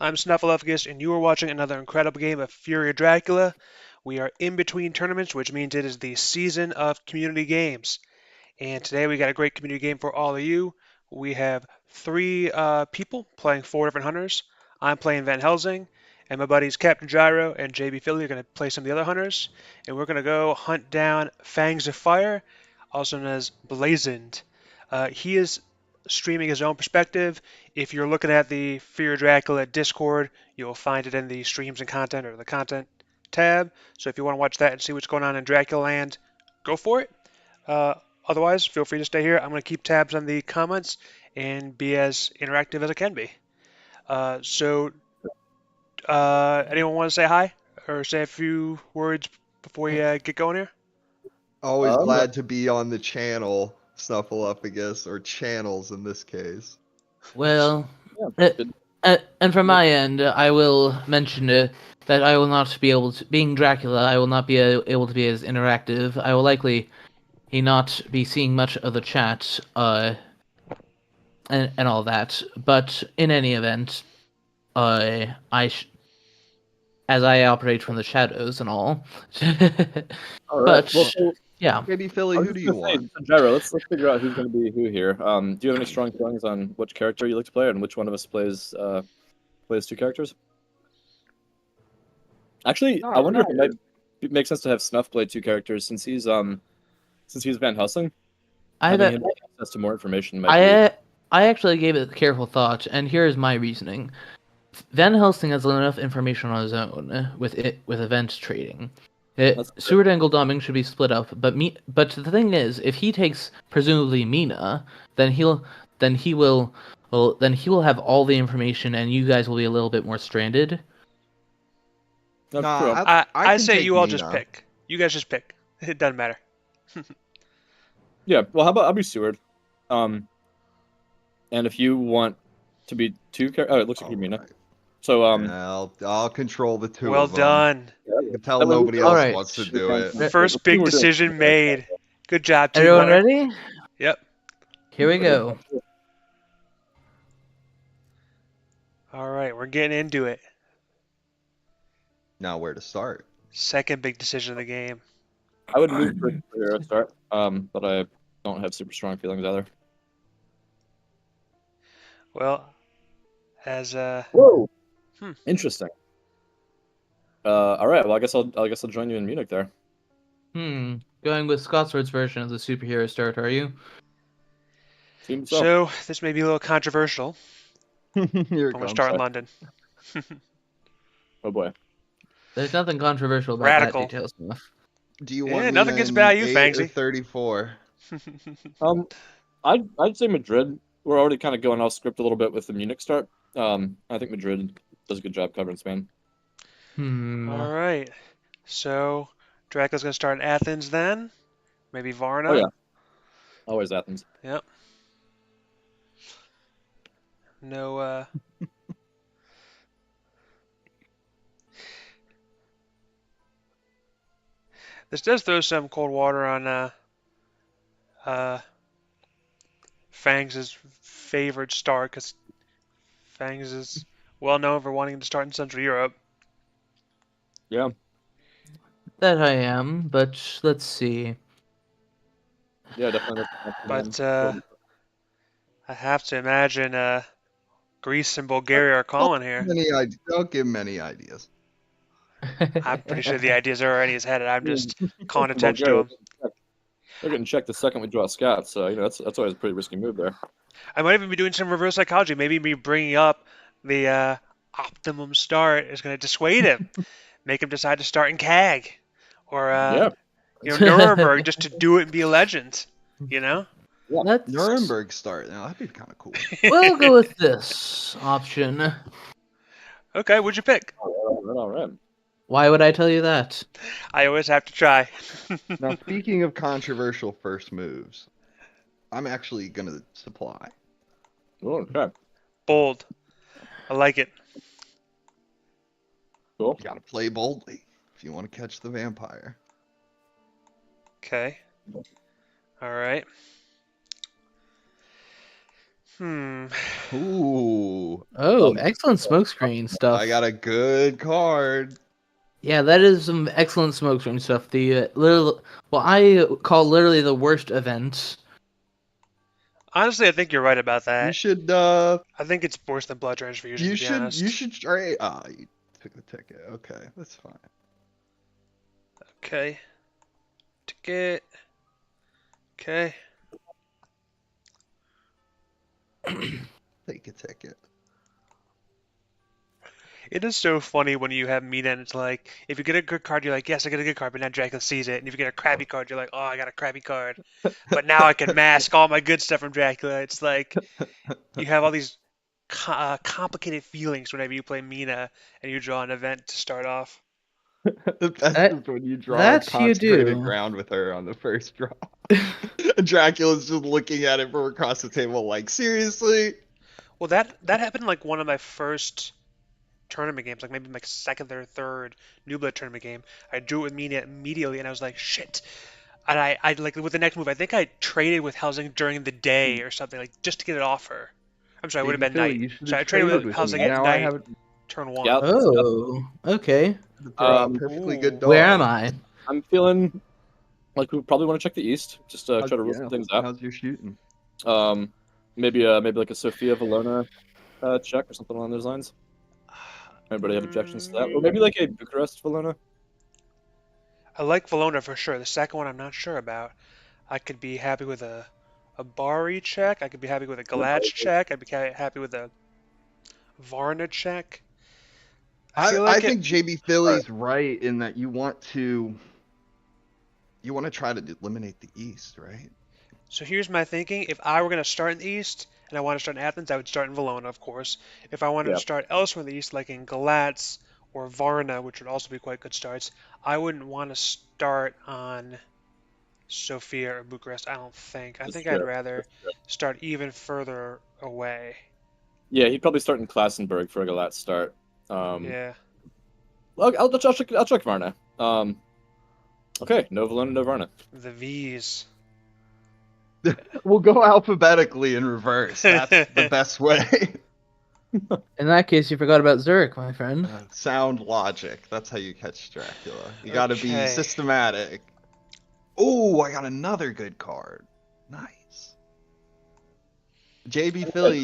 I'm Snuffleupagus, and you are watching another incredible game of Fury of Dracula. We are in between tournaments, which means it is the season of community games. And today we got a great community game for all of you. We have three people playing four different hunters. I'm playing Van Helsing, and my buddies Captain Gyro and JBPhilly are going to play some of the other hunters. And we're going to go hunt down Fangs of Fire, also known as Blazoned. He is streaming his own perspective. If you're looking at the Fear Dracula Discord, you'll find it in the streams and content or the content tab. So if you want to watch that and see what's going on in Dracula Land, go for it. Uh, Otherwise, feel free to stay here. I'm going to keep tabs on the comments and be as interactive as I can be. Anyone want to say hi or say a few words before we get going here? Always glad to be on the channel, Snuffleupagus, or channels in this case. Well, and from my end, I will mention that I will not be able to, being Dracula, I will not be able to be as interactive. I will likely not be seeing much of the chat, and all that. But in any event, as I operate from the shadows and all. But yeah. JBPhilly, who do you want? Gyro, let's figure out who's going to be who here. Do you have any strong feelings on which character you like to play, and which one of us plays two characters? Actually, I wonder if it might make sense to have Snuff play two characters since he's Van Helsing. Having access to more information. I actually gave it careful thought, and here's my reasoning. Van Helsing has enough information on his own with event trading. Seward and Goldaming should be split up, but the thing is, if he takes presumably Mina, then he will have all the information, and you guys will be a little bit more stranded. I say you all just pick. You guys just pick. It doesn't matter. Yeah. Well, how about I'll be Seward, and if you want to be two characters, it looks like you're Mina. Right. So I'll control the two. Well of them. done. You can tell nobody else wants to do it. First big decision made. Good job, team. Everyone ready? Yep. Here we go. All right, we're getting into it. Now where to start? Second big decision of the game. I would move for hero start, but I don't have super strong feelings either. Well, as Whoa. Interesting. All right. Well, I guess I'll join you in Munich there. Going with Scotsword's version of the superhero start, are you? Seems so this may be a little controversial. Here I'm gonna start in London. Oh boy. There's nothing controversial about Radical. that detail stuff. Do you want nothing gets by you, 8 Fangsy. or 34? I'd say Madrid. We're already kind of going off script a little bit with the Munich start. I think Madrid does a good job covering Spain. All right. So Dracula's gonna start in Athens then. Maybe Varna. Oh yeah. Always Athens. Yep. No. This does throw some cold water on Fangs' favored start, because Fangs is well known for wanting to start in Central Europe. Yeah. That I am, but let's see. Yeah, definitely. But I have to imagine Greece and Bulgaria are calling here. Don't give him any ideas. I'm pretty sure the ideas are already in his head, and I'm just calling attention to them. They're getting checked the second we draw a scout, so that's always a pretty risky move there. I might even be doing some reverse psychology. Maybe me bringing up the optimum start is going to dissuade him, make him decide to start in CAG or Nuremberg just to do it and be a legend. You know? Yeah. Nuremberg start. Now that'd be kind of cool. We'll go with this option. Okay, what'd you pick? All right. Why would I tell you that? I always have to try. Now, speaking of controversial first moves, I'm actually going to supply. Oh, okay. Bold. I like it. Cool. You got to play boldly if you want to catch the vampire. Okay. All right. Hmm. Ooh. Oh, excellent smokescreen stuff. I got a good card. Yeah, that is some excellent smokescreen stuff. The I call literally the worst events. Honestly, I think you're right about You that. should I think it's worse than blood transfusion, to be you honest. should try. Ah, you took the ticket. Okay, that's fine. Okay. Ticket. Okay. Take a ticket. It is so funny when you have Mina and it's like, if you get a good card, you're like, yes, I got a good card, but now Dracula sees it. And if you get a crappy card, you're like, oh, I got a crappy card. But now I can mask all my good stuff from Dracula. It's like you have all these complicated feelings whenever you play Mina and you draw an event to start off. The best That is when you draw a that's you consecrated do. ground with her on the first draw. Dracula's just looking at it from across the table like, seriously? Well, that happened like one of my first tournament games, like maybe my second or third New Blood tournament game. I drew it with Mina immediately, and I was like, shit. And I like with the next move, I think I traded with Housing during the day or something, like just to get it off her. I'm sorry, it would have been JBPhilly, night. you should So have I traded traded with with me. Housing at Now I night, have turn one. Yeah, Oh, okay. to throw out Um, perfectly good Ooh. dog. Where am I? I'm feeling like we probably want to check the east, just try to rule Yeah, some things out. how's your shooting? Maybe like a Sofia Valona check or something along those lines. Anybody have objections to that? Or maybe like a Bucharest Valona. I like Valona for sure. The second one I'm not sure about. I could be happy with a Bari check. I could be happy with a Galatch check. I'd be happy with a Varna check. I feel I like it. think JBPhilly's right in that you want to try to eliminate the East, right? So here's my thinking. If I were going to start in the East and I want to start in Athens, I would start in Valona, of course. If I wanted to Yeah. start elsewhere in the East, like in Galatz or Varna, which would also be quite good starts, I wouldn't want to start on Sofia or Bucharest, I don't think. I That's think I'd true. rather That's true. start even further away. Yeah, he'd probably start in Klassenburg for a Galat start. Yeah. I'll check Varna. Okay, no Valona, no Varna. The V's. We'll go alphabetically in reverse. That's the best way. In that case, you forgot about Zurich, my friend. Sound logic. That's how you catch Dracula. You gotta be Okay. systematic. Oh, I got another good card. Nice. JBPhilly,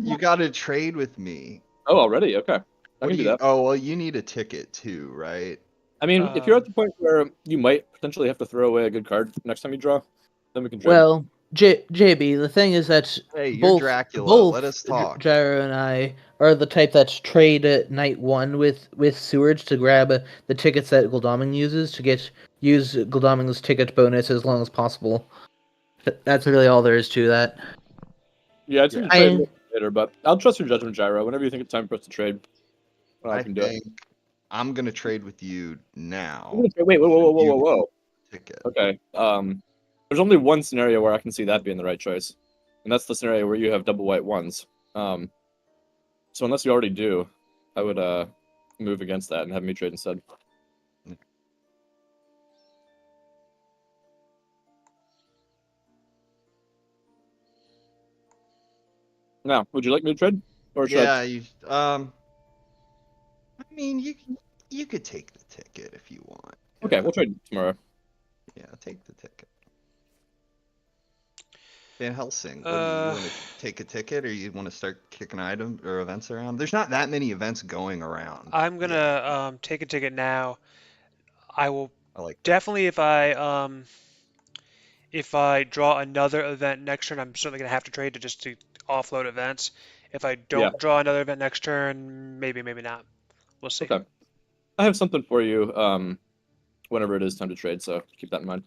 you gotta trade with me. Oh, already? Okay. I can do that. Oh, well, you need a ticket too, right? I mean, if you're at the point where you might potentially have to throw away a good card next time you draw, then we can trade. Well, JB, the thing is that Hey, you're Dracula. both Let us talk. Gyro and I are the type that's trade at night one with Seward to grab the tickets that Gul'damin uses to use Gul'damin's ticket bonus as long as possible. That's really all there is to that. Yeah, I'd trade later, but I'll trust your judgment, Gyro. Whenever you think it's time for us to trade, I can do it. I'm gonna trade with you now. Wait, whoa. Ticket. Okay. There's only one scenario where I can see that being the right choice, and that's the scenario where you have double white ones. So unless you already do, I would move against that and have me trade instead. Now, would you like me to trade, or should I mean, you could take the ticket if you want. Okay, we'll trade tomorrow. Yeah, take the ticket. Van Helsing, what do you want to take a ticket, or you want to start kicking items or events around? There's not that many events going around. I'm gonna take a ticket now. I will I like that. definitely if I draw another event next turn, I'm certainly gonna have to trade to offload events. If I don't draw another event next turn, maybe not. We'll see. Okay. I have something for you whenever it is time to trade, so keep that in mind.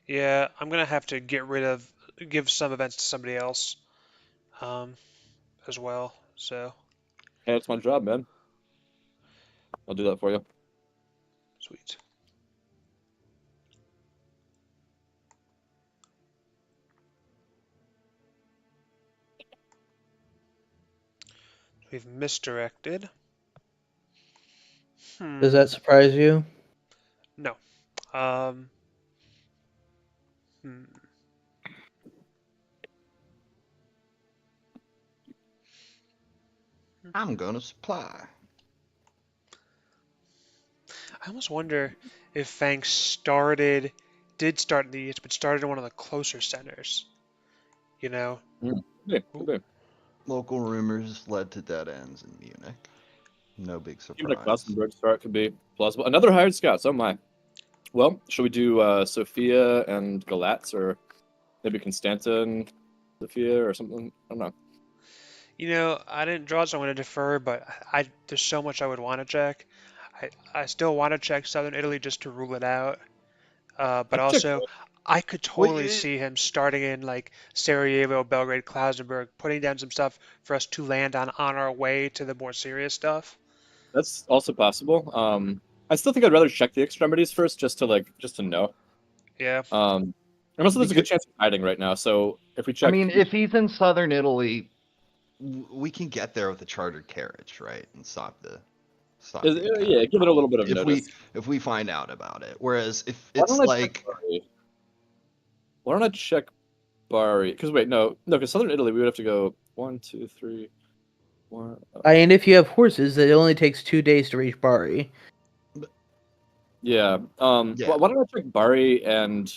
Yeah, I'm gonna have to give some events to somebody else, as well. So. Hey, it's my job, man. I'll do that for you. Sweet. We've misdirected. Does that surprise you? No. I'm gonna supply. I almost wonder if Fangs did start in the East, but started in one of the closer centers. You know? Could be. Local rumors led to dead ends in Munich. No big Even a surprise. Glastonbury start could be plausible. Another hired scout. Oh my. Well, should we do Sophia and Galatz, or maybe Constanta and Sophia, or something? I don't know. You know, I didn't draw, so I'm going to defer, but there's so much I would want to check. I still want to check Southern Italy just to rule it out. I But could check. also, I could Wait, totally see him starting in like Sarajevo, Belgrade, Klausenburg, putting down some stuff for us to land on our way to the more serious stuff. That's also possible. I still think I'd rather check the extremities first, just to know. Yeah. And also there's a good because chance he's hiding right now. So if we I check, mean, if he's in southern Italy, we can get there with a chartered carriage, right, and stop the encounter. yeah, give it a little bit of If we notice. if we find out about it. Whereas if Why don't it's I check like, Bari? Why don't I check Bari? Because wait, no, because Southern Italy we would have to go 1, 2, 3, 1. And if you have horses, it only takes 2 days to reach Bari. Yeah. yeah, Why don't I check Bari and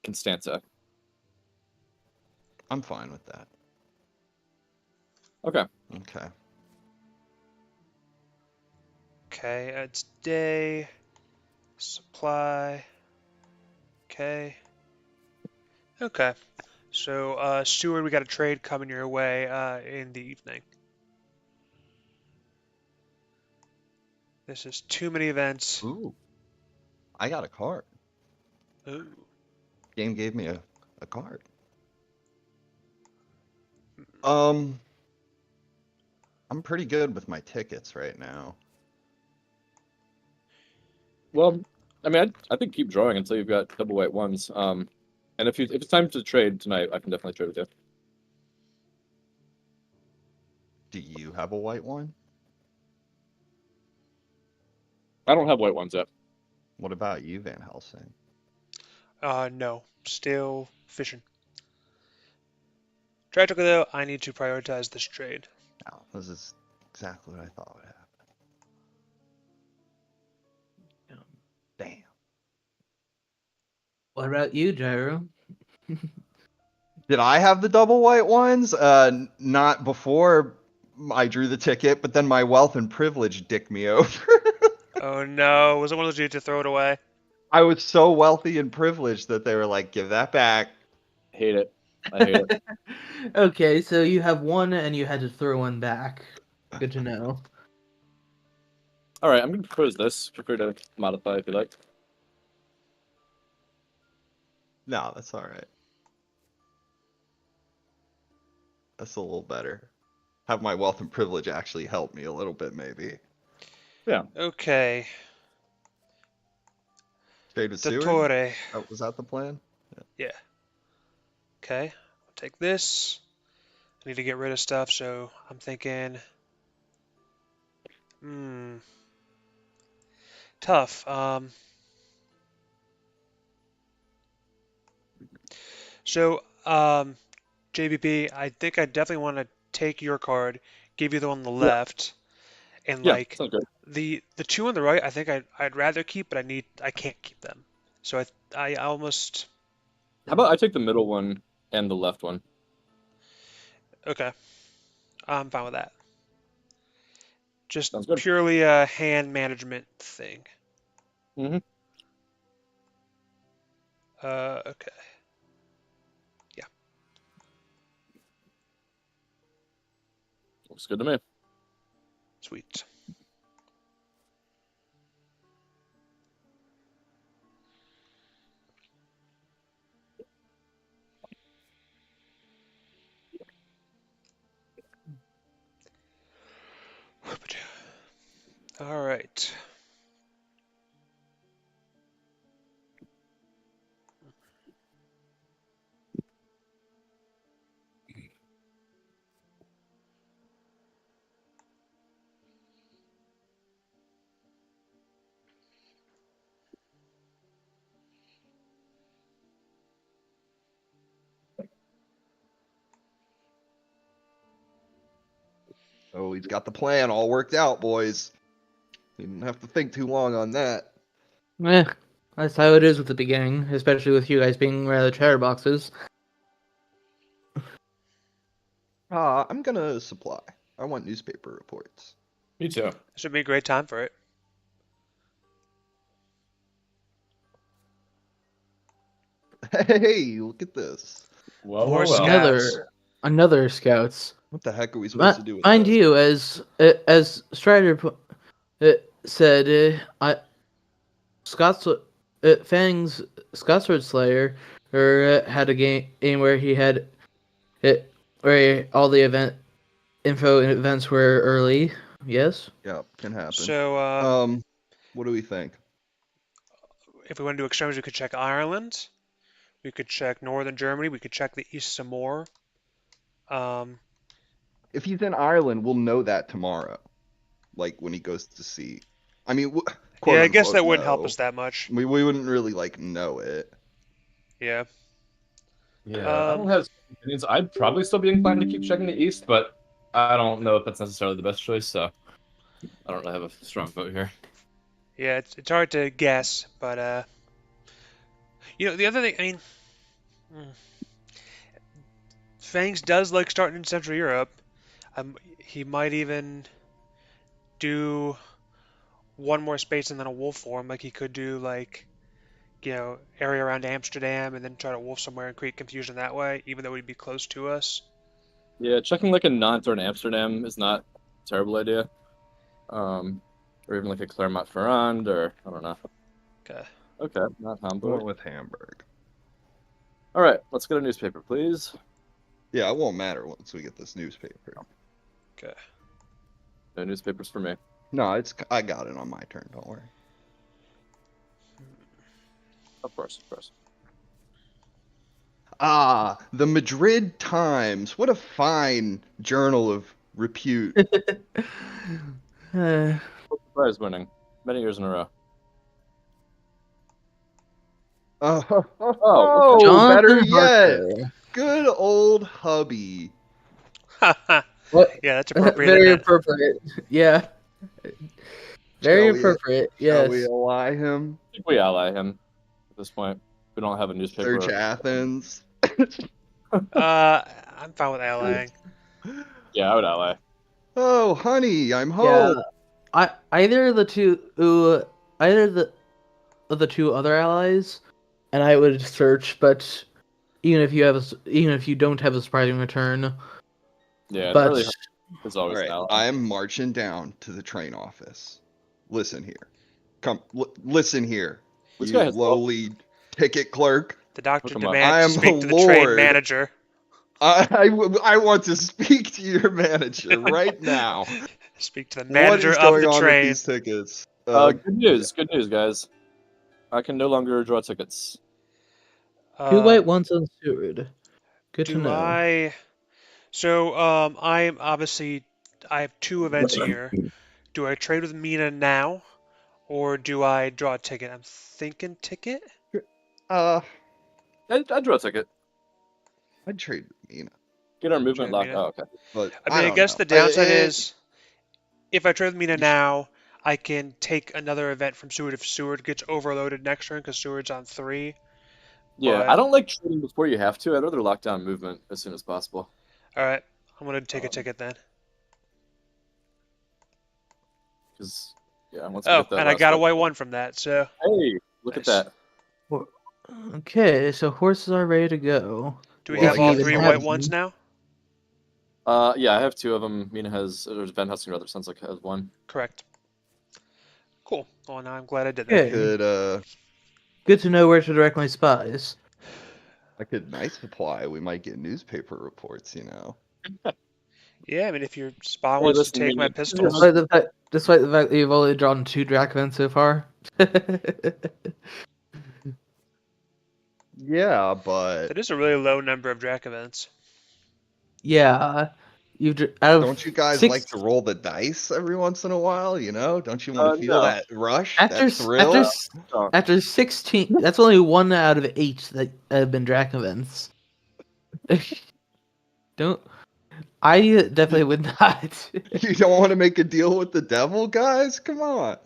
Constanza? I'm fine with that. Okay. Okay. Okay. It's day. Supply. Okay. Okay. So, Seward, we got a trade coming your way in the evening. This is too many events. Ooh, I got a card. Ooh. Game gave me a card. Um, I'm pretty good with my tickets right now. Well, I mean, I think keep drawing until you've got double white ones. And if it's time to trade tonight, I can definitely trade with you. Do you have a white one? I don't have white ones yet. What about you, Van Helsing? No. Still fishing. Tragically, though, I need to prioritize this trade. No, this is exactly what I thought would happen. Damn. What about you, Gyro? Did I have the double white ones? Not before I drew the ticket, but then my wealth and privilege dicked me over. Oh no, was it one of those you had to throw it away? I was so wealthy and privileged that they were like, give that back. Hate it. I hate it. Okay, so you have one and you had to throw one back. Good to know. All right, I'm going to propose this. Feel free to modify if you like. No, that's all right. That's a little better. Have my wealth and privilege actually help me a little bit, maybe. Yeah. Okay. Trade with Seward? Dottore. Oh, was that the plan? Yeah. Okay. I'll take this. I need to get rid of stuff, so I'm thinking. Hmm. Tough. So, JBP, I think I definitely want to take your card, give you the one on the Yeah. left, and Yeah. like Sounds good. the two on the right, I think I'd rather keep, but I can't keep them. So I almost How about I take the middle one and the left one? okay. I'm fine with that. Just Sounds good. purely a hand management thing. Mm-hmm. Okay. Yeah. Looks good to me. Sweet. All right. Oh, he's got the plan all worked out, boys. You didn't have to think too long on that. Eh, that's how it is with the beginning, especially with you guys being rather chatterboxes. I'm gonna supply. I want newspaper reports. Me too. This would be a great time for it. Hey, look at this. Well, More well, well. scouts. Another scouts. What the heck are we supposed to do with Mind this? you, as Strider said, Scott's Fangs Scotsword Slayer had a game where he had it where all the info and events were early. Yes. Yeah, can happen. So, what do we think? if we want to do extremes, we could check Ireland. We could check northern Germany. We could check the east some more. If he's in Ireland, we'll know that tomorrow. Like when he goes to see. I mean, quote Yeah, I guess unquote, that wouldn't help know. us that much. We wouldn't really like know it. Yeah. Yeah, I don't have opinions. I'd probably still be inclined to keep checking the East, but I don't know if that's necessarily the best choice, so I don't really have a strong vote here. Yeah, it's hard to guess, but the other thing, I mean, Fangs does like starting in Central Europe. He might even do one more space and then a wolf form. Like he could do area around Amsterdam and then try to wolf somewhere and create confusion that way, even though he'd be close to us. Yeah, checking like a Nantes or an Amsterdam is not a terrible idea. Or even like a Clermont-Ferrand, or I don't know. Okay, not Going Hamburg. with Hamburg. All right, let's get a newspaper, please. Yeah, it won't matter once we get this newspaper. Okay. No newspapers for me. No, I got it on my turn. Don't worry. Of course, of course. Ah, the Madrid Times. What a fine journal of repute. Prize winning many years in a row. Oh, Jonathan better yet. Harker. Good old hubby. What? Yeah, that's appropriate. Very Isn't it? appropriate. Yeah. Very Shall we- appropriate. Shall we Yes. ally him? I think we ally him at this point. We don't have a newspaper. Search Athens. I'm fine with allying. Yeah, I would ally. Oh, honey, I'm home. Yeah. Either the two other allies, and I would search. But even if you don't have a surprising return, Yeah, but really, it's All always right, an ally. I'm marching down to the train office. Listen here. Listen here. This You guy has lowly ticket clerk. The doctor Look 'em up. demands I to am speak a to the train lord. manager. I want to speak to your manager right now. Speak to the What manager is of going the on with train. these tickets? Good news, guys. I can no longer draw tickets. 2 white, 1 unsuited. Good to Do know. I? So, I'm obviously I have two events here. Do I trade with Mina now, or do I draw a ticket? I'm thinking ticket. Uh, I'd draw a ticket. I'd trade with Mina, Get our movement Trade locked. Mina. Oh, okay. but I mean, I don't guess know. the downside is if I trade with Mina now, I can take another event from Seward if Seward gets overloaded next turn because Seward's on 3. Yeah, But- I don't like trading before you have to. I'd rather lock down movement as soon as possible. All right, I'm gonna take a ticket then. Because once we Oh, get that and I last got a one- white 1 from that. So Hey, look Nice. at that. Okay, so horses are ready to go. do we Well, have I all guess 3 even white have 1s them. now? Yeah, I have 2 of them. Mina has, or Van Helsing rather, sounds like has 1. Correct. Cool. Well, now I'm glad I did that. Okay. could Good to know where to direct my spies. I could nice supply. We might get newspaper reports, you know. Yeah, I mean, if your spy Hey, wants listen, to take Mina, my this is pistols, Despite the fact that you've only drawn 2 Drac events so far. Yeah, but that is a really low number of Drac events. Yeah. Out of don't you guys 6 like to roll the dice every once in a while? You know, don't you want to feel No. that rush, after that thrill? after 16, that's only 1 out of 8 that have been Drac events. Don't I definitely would not. You don't want to make a deal with the devil, guys? Come on.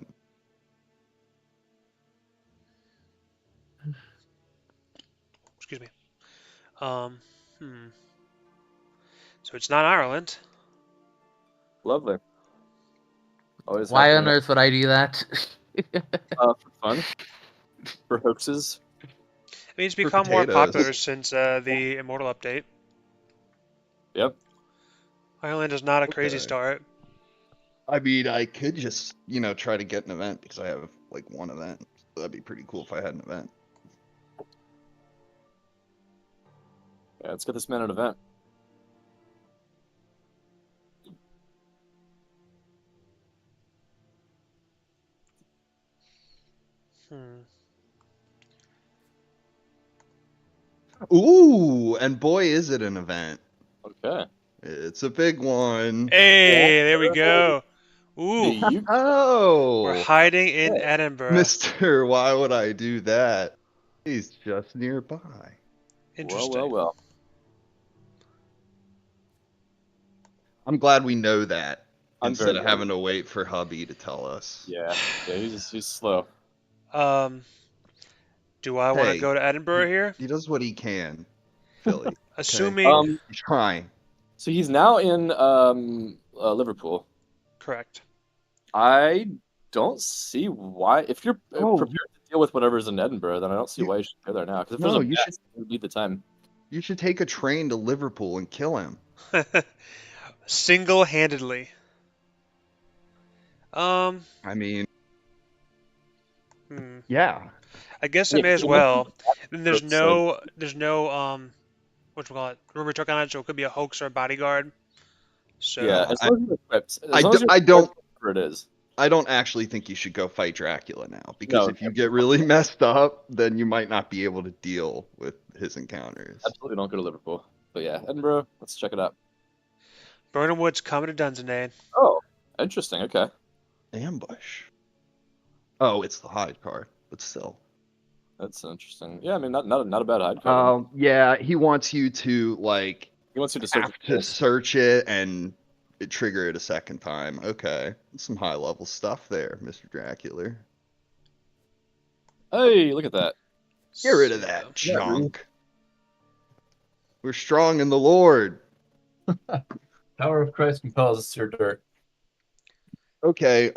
Excuse me. Um, hmm. So it's not Ireland. Lovely. Always Why happy on earth would I do that? for fun, for hoaxes. I mean, it's For become more potatoes. popular since the Immortal update. Yep. Ireland is not a crazy Okay. start. I mean, I could just, try to get an event because I have like one event. So that'd be pretty cool if I had an event. Yeah, let's get this man an event. Hmm. Ooh, and boy, is it an event. Okay. It's a big one. Hey, there we go. Do Ooh, you? we're Oh, hiding in Okay. Edinburgh. Mister, why would I do that? He's just nearby. Well, Interesting. well, well. I'm glad we know that I'm instead very of glad. having to wait for hubby to tell us. Yeah. Yeah. He's slow. Um, do I want to Hey, go to Edinburgh here? he does what he can, Philly. Okay, Assuming he's trying. So he's now in Liverpool. correct. I don't see why. If you're Oh, prepared to deal with whatever's in Edinburgh, then I don't see You- why you should go there now. Because if No, there's a you mess, should- you need the time. You should take a train to Liverpool and kill him. Single-handedly. Um, I mean, hmm. yeah. I guess I Yeah, may 'cause as it looks well. like Then it's like, there's no whatchamacallit, rumor truck on it, so it could be a hoax or a bodyguard. yeah, So, as long as you're equipped, I, as long do, as you're I equipped, don't whatever it is. I don't actually think you should go fight Dracula now because No, if you get really messed up, then you might not be able to deal with his encounters. absolutely don't go to Liverpool. But yeah, Edinburgh, let's check it out. Burnham Woods coming to Dunsinane. Oh, interesting. Okay. Ambush. Oh, it's the hide card, but still. That's interesting. Yeah, I mean, not a bad hide card. Yeah, he wants you to He wants you to search have for to this. search it and trigger it a second time. Okay, some high level stuff there, Mr. Dracula. Hey, look at that. Get rid of So, that Yeah, dude. junk. We're strong in the Lord. Power of Christ compels us to your dirt. Okay,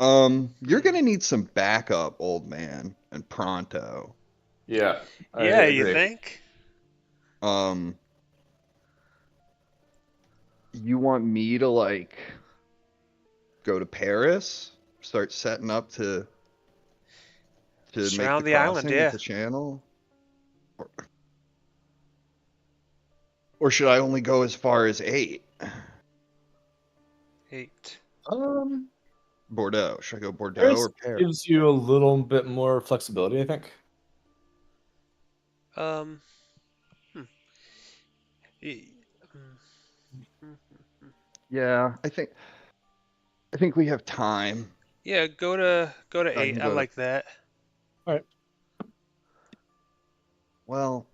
you're gonna need some backup, old man, and pronto. Yeah, I yeah, you agree. think? Um, you want me to like go to Paris, start setting up to make the Surround the island, crossing with yeah. the channel? Or should I only go as far as 8? 8. Bordeaux. Should I go Bordeaux Paris or Paris? gives you a little bit more flexibility, I think. Um, hmm. E- hmm. Yeah, I think we have time. Yeah, go to I 8. can I go to, like that. well,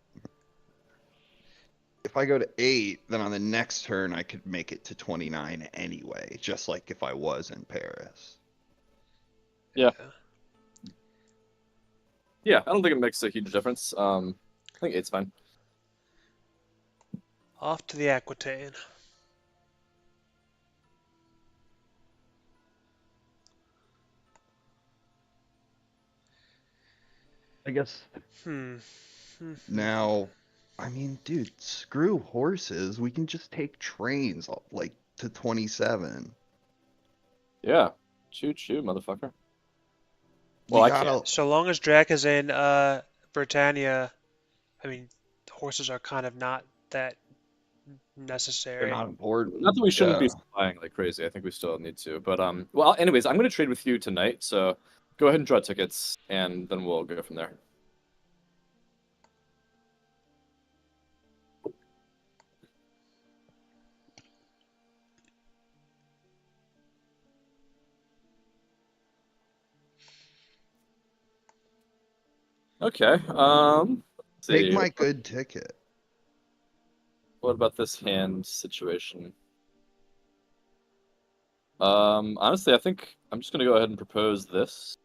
if I go to 8, then on the next turn I could make it to 29 anyway, just like if I was in Paris. Yeah. Yeah, I don't think it makes a huge difference. I think 8's fine. Off to the Aquitaine. I guess Hmm. now, I mean, dude, screw horses. We can just take trains like to 27. Yeah. Choo choo, motherfucker. We Well, I gotta. can't. So long as Drac is in Britannia, I mean, horses are kind of not that They're necessary. not important. Not that we shouldn't be Yeah. flying like crazy. I think we still need to. But well, anyways, I'm gonna trade with you tonight. So go ahead and draw tickets, and then we'll go from there. Okay. Let's Take see. my good ticket. What about this hand situation? Honestly, I think I'm just gonna go ahead and propose this.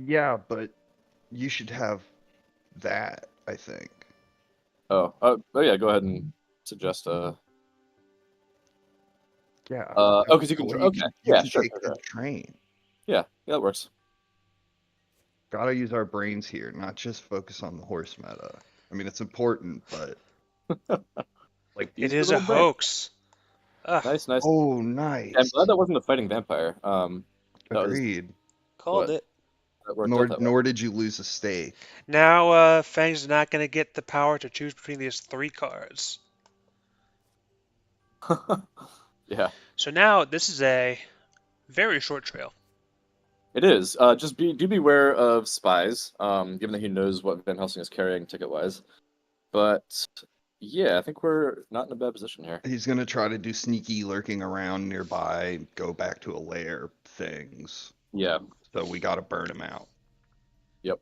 Yeah, but you should have that, I think. Oh yeah, go ahead and suggest Yeah. oh, because you That can. way Okay, you yeah, can sure, take sure, the sure. train. Yeah, that works. Gotta use our brains here, not just focus on the horse meta. I mean, it's important, but like, It Use your is a little brain. hoax. Ugh, Nice, nice. oh, Yeah, I'm glad nice. that wasn't a fighting vampire. That was Agreed. called what it. that worked out Nor that nor did you lose a stake. Now, Fang's is not going to get the power to choose between these 3 cards. well. Yeah, So now this is a very short trail. it is. Just do beware of spies. Given that he knows what Van Helsing is carrying ticket wise. But yeah, I think we're not in a bad position here. He's gonna try to do sneaky lurking around nearby, go back to a lair things. Yeah. So we gotta burn him out. Yep.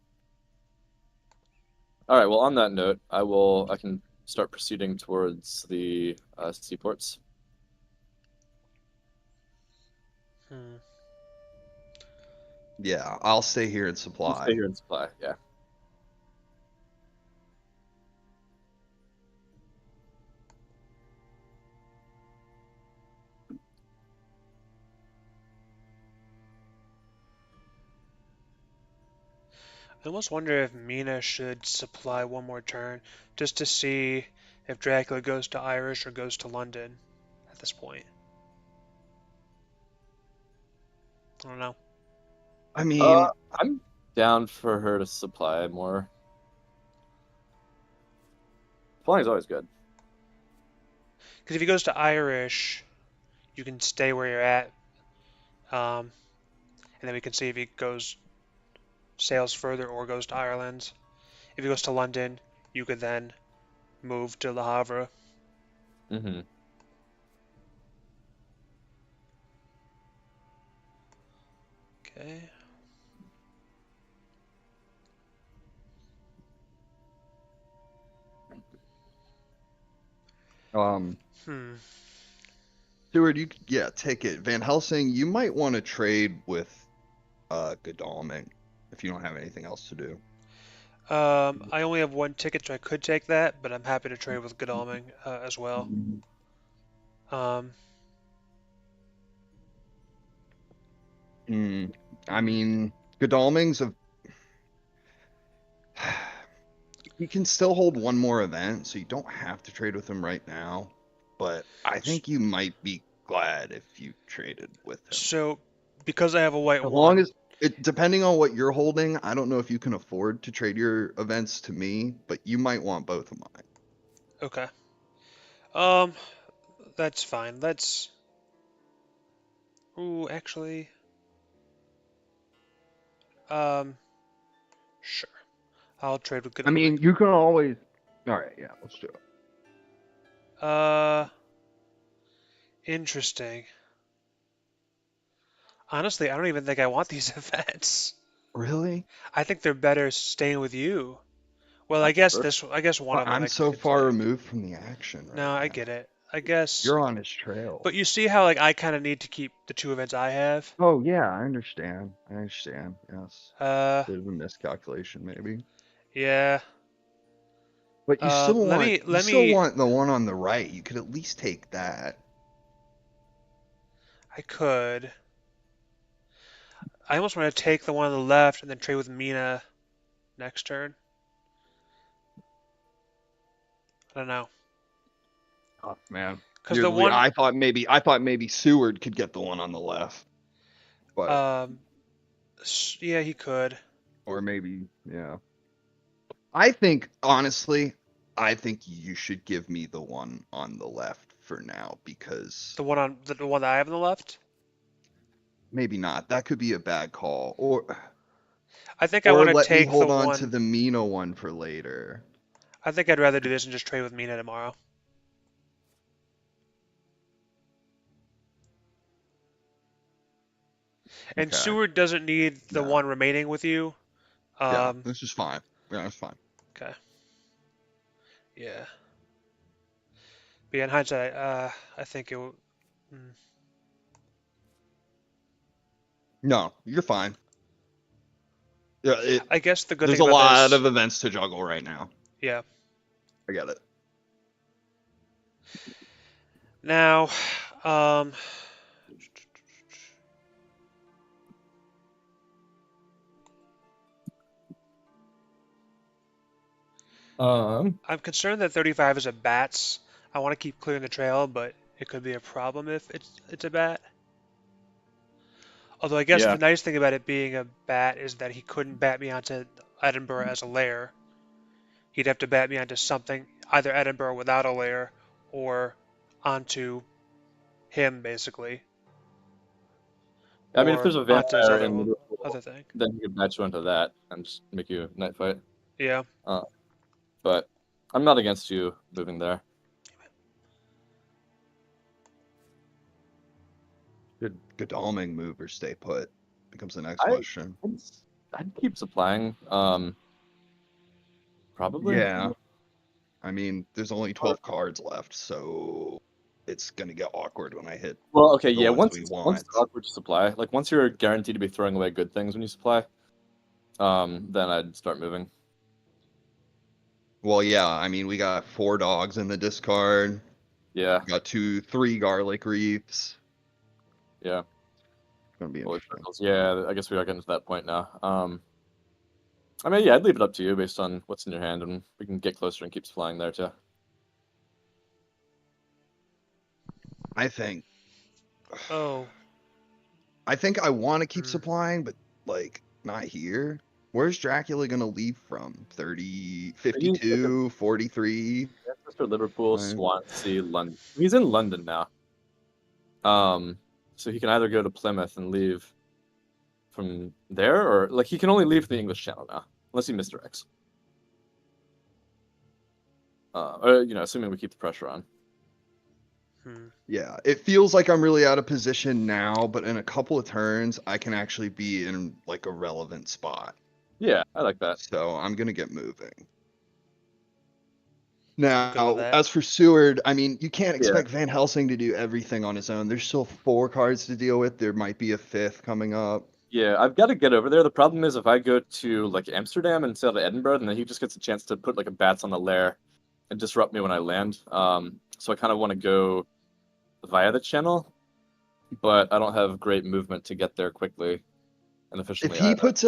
All right. Well, on that note, I can start proceeding towards the seaports. Hmm. Yeah, I'll stay here and You supply. stay here and supply. Yeah. I almost wonder if Mina should supply one more turn just to see if Dracula goes to Irish or goes to London at this point. I don't know. I mean, I'm down for her to supply more. Supplying is always good. Because if he goes to Irish, you can stay where you're at, and then we can see if he sails further or goes to Ireland. If he goes to London, you could then move to Le Havre. Mm-hmm. Okay. um, Hmm. Stewart, yeah, take it. Van Helsing, you might want to trade with Godalming if you don't have anything else to do. I only have 1 ticket, so I could take that, but I'm happy to trade with Godalming as well. Um, I mean, Godalming's a he can still hold one more event, so you don't have to trade with him right now. But I think you might be glad if you traded with him. so because I have a white As long 1, as depending on what you're holding, I don't know if you can afford to trade your events to me, but you might want both of mine. okay. Um, that's fine. Ooh, actually, um, sure. I'll trade with I Godalming. mean, you can always. All right, yeah, let's do it. Uh, interesting. Honestly, I don't even think I want these events. Really? I think they're better staying with you. Well, That's perfect. I guess one But of them I'm I so could far take. removed from the action right No, I now. get it. I guess. You're on his trail. But you see how like I kind of need to keep the 2 events I have. Oh yeah, I understand. I understand. Yes. Uh, Bit of a miscalculation, maybe. yeah. But Let me you let still me. want the one on the right. You could at least take that. I could. I almost want to take the one on the left and then trade with Mina next turn. I don't know. Oh man. Because the one, I thought maybe Seward could get the one on the left. But um, yeah, he could. or maybe yeah. I think honestly, I think you should give me the one on the left for now because The one that I have on the left. maybe not. That could be a bad call. I think I Or want to let me take the hold on to one. the Mina one for later. I think I'd rather do this and just trade with Mina tomorrow. And Okay. Seward doesn't need the No. one remaining with you. Yeah, Um, this is fine. Yeah, that's fine. okay. Yeah. But yeah, in hindsight, I think it would. No, you're fine. Yeah, I guess the good there's thing a about that lot is, of events to juggle right now. yeah. I get it. Now, I'm concerned that 35 is a bats. I want to keep clearing the trail, but it could be a problem if it's a bat. Although I guess Yeah. the nice thing about it being a bat is that he couldn't bat me onto Edinburgh as a lair. He'd have to bat me onto something, either Edinburgh without a lair, or onto him basically, I mean, if or there's a onto his vampire in other Liverpool, thing. then you could match you into that and just make you night fight. Yeah. Uh, but I'm not against you moving there. Good Godalming move or stay put becomes the next I question. I'd keep supplying. Probably. Yeah. I mean, there's only 12 cards left, so it's gonna get awkward when I hit Well, okay, the yeah. ones Once we once want. it's awkward to supply, like once you're guaranteed to be throwing away good things when you supply, then I'd start moving. Well, yeah, I mean, we got 4 dogs in the discard. Yeah, We got 3 garlic reefs. yeah. It's gonna be Holy interesting. circles. Yeah, I guess we are getting to that point now. I mean, yeah, I'd leave it up to you based on what's in your hand, and we can get closer and keep supplying there too. I think Oh. I want to keep Hmm. supplying, but like not here. Where's Dracula gonna leave from? 30, 52, 43? Manchester, Liverpool, Right. Swansea, London. He's in London now. So he can either go to Plymouth and leave from there, or like he can only leave the English Channel now, unless he misdirects. Or assuming we keep the pressure on. Yeah, it feels like I'm really out of position now, but in a couple of turns, I can actually be in like a relevant spot. Yeah, I like that. So I'm gonna get moving. Good with Now, that. as for Seward, I mean, you can't Yeah. expect Van Helsing to do everything on his own. There's still 4 cards to deal with. There might be a 5th coming up. Yeah, I've got to get over there. The problem is if I go to like Amsterdam instead of Edinburgh, then he just gets a chance to put like a bats on the lair and disrupt me when I land. So I kind of want to go via the channel, but I don't have great movement to get there quickly and If efficiently he either. puts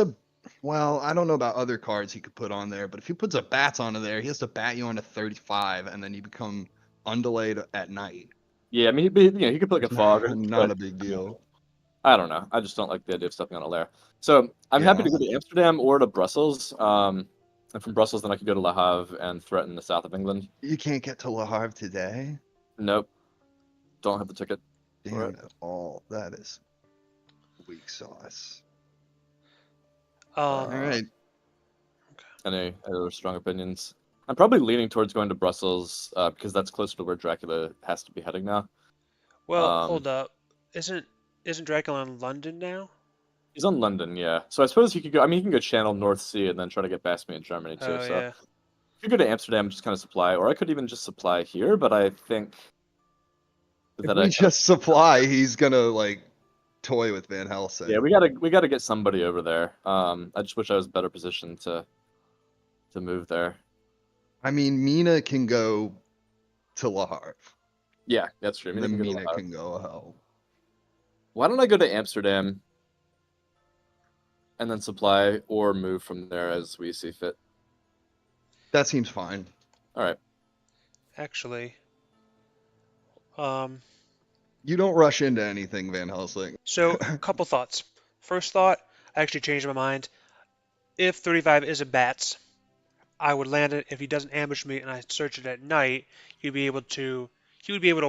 well, I don't know about other cards he could put on there, but if he puts a bats onto there, he has to bat you onto 35, and then you become undelayed at night. Yeah, I mean, he could put like a fog. Not a big deal. I don't know. I just don't like the idea of stepping on a lair. So I'm happy to go to Amsterdam or to Brussels. And from Brussels, then I could go to Le Havre and threaten the south of England. You can't get to Le Havre today? Nope. Don't have the ticket. Damn it all. That is weak sauce. All right. Any other strong opinions? I'm probably leaning towards going to Brussels because that's closer to where Dracula has to be heading now. Well, hold up. Isn't Dracula in London now? He's on London, yeah. So I suppose he could go. I mean, he can go channel North Sea and then try to get past me in Germany too. Oh, So yeah. you could go to Amsterdam and just kind of supply, or I could even just supply here. But I think if we just supply, he's gonna like toy with Van Helsing. Yeah, we gotta get somebody over there. I just wish I was better positioned to move there. I mean, Mina can go to Le Havre. Yeah, that's true. Then Mina can go hell. Why don't I go to Amsterdam and then supply or move from there as we see fit? That seems fine. All right. Actually, you don't rush into anything, Van Helsing. So, a couple thoughts. First thought, I actually changed my mind. If 35 is a bats, I would land it. If he doesn't ambush me and I search it at night, he would be able to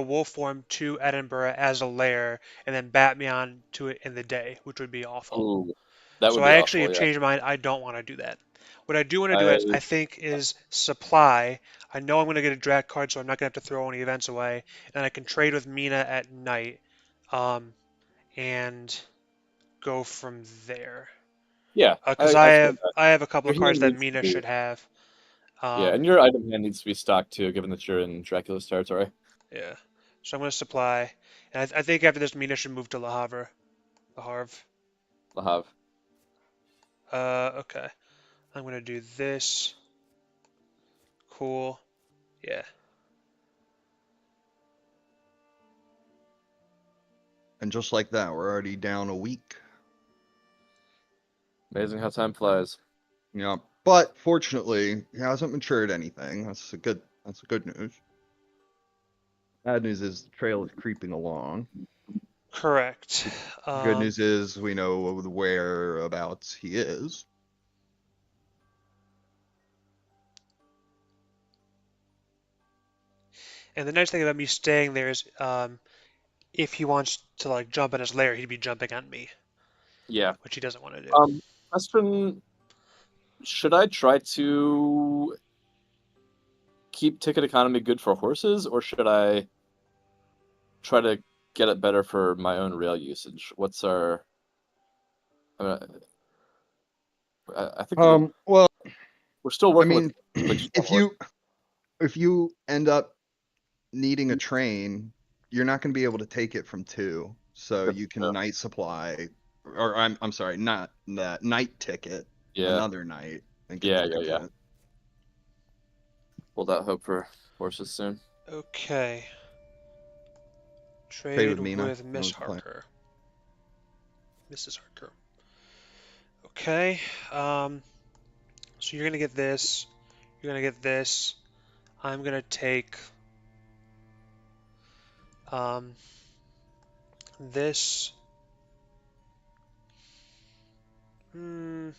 wolf form to Edinburgh as a lair and then bat me on to it in the day, which would be awful. Ooh, that would so be I awful, actually have yeah. changed my mind. I don't want to do that. What I do want to do, I think, is supply. I know I'm going to get a drac card, so I'm not going to have to throw any events away. And I can trade with Mina at night and go from there. Yeah. Because I have a couple of cards that Mina should have. Yeah, and your item hand needs to be stocked too, given that you're in Dracula's territory. Yeah. So I'm going to supply. And I think after this, Mina should move to Le Havre. Le Havre. Le Havre. Okay. I'm going to do this. Cool. Yeah. And just like that, we're already down a week. Amazing how time flies. Yeah. But fortunately, he hasn't matured anything. That's a good news. Bad news is the trail is creeping along. Correct. Good news is we know whereabouts he is. And the nice thing about me staying there is, if he wants to like jump in his lair, he'd be jumping on me, Yeah. which he doesn't want to do. Question: should I try to keep ticket economy good for horses, or should I try to get it better for my own rail usage? What's our? I mean, I think Well, we're still I working mean, with like just one if horse. you end up needing a train, you're not going to be able to take it from 2. So That's you can true. night supply, or I'm sorry, not that night ticket Yeah, another night and get yeah, the yeah, yeah. ticket. Hold out hope for horses soon. Okay. Trade Trade with Mina. with That Miss was the plan. Harker. Mrs. Harker. Okay. So you're gonna get this. You're gonna get this. I'm gonna take this. Hmm.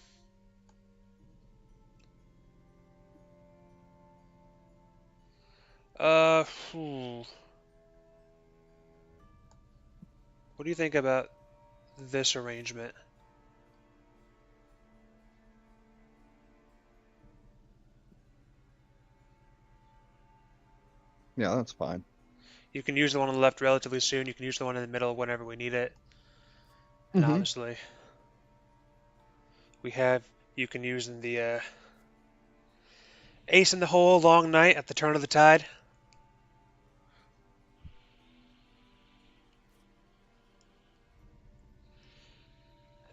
What do you think about this arrangement? Yeah, that's fine. You can use the one on the left relatively soon. You can use the one in the middle whenever we need it. And Mm-hmm. obviously, we have. You can use in the ace in the hole, long night at the turn of the tide.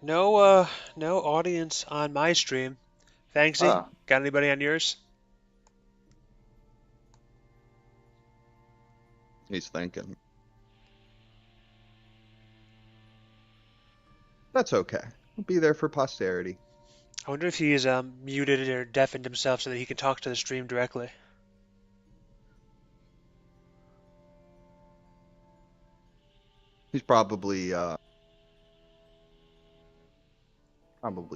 No audience on my stream. Fangsy, Ah, got anybody on yours? He's thinking. That's okay. We'll be there for posterity. I wonder if he's muted or deafened himself so that he can talk to the stream directly. He's probably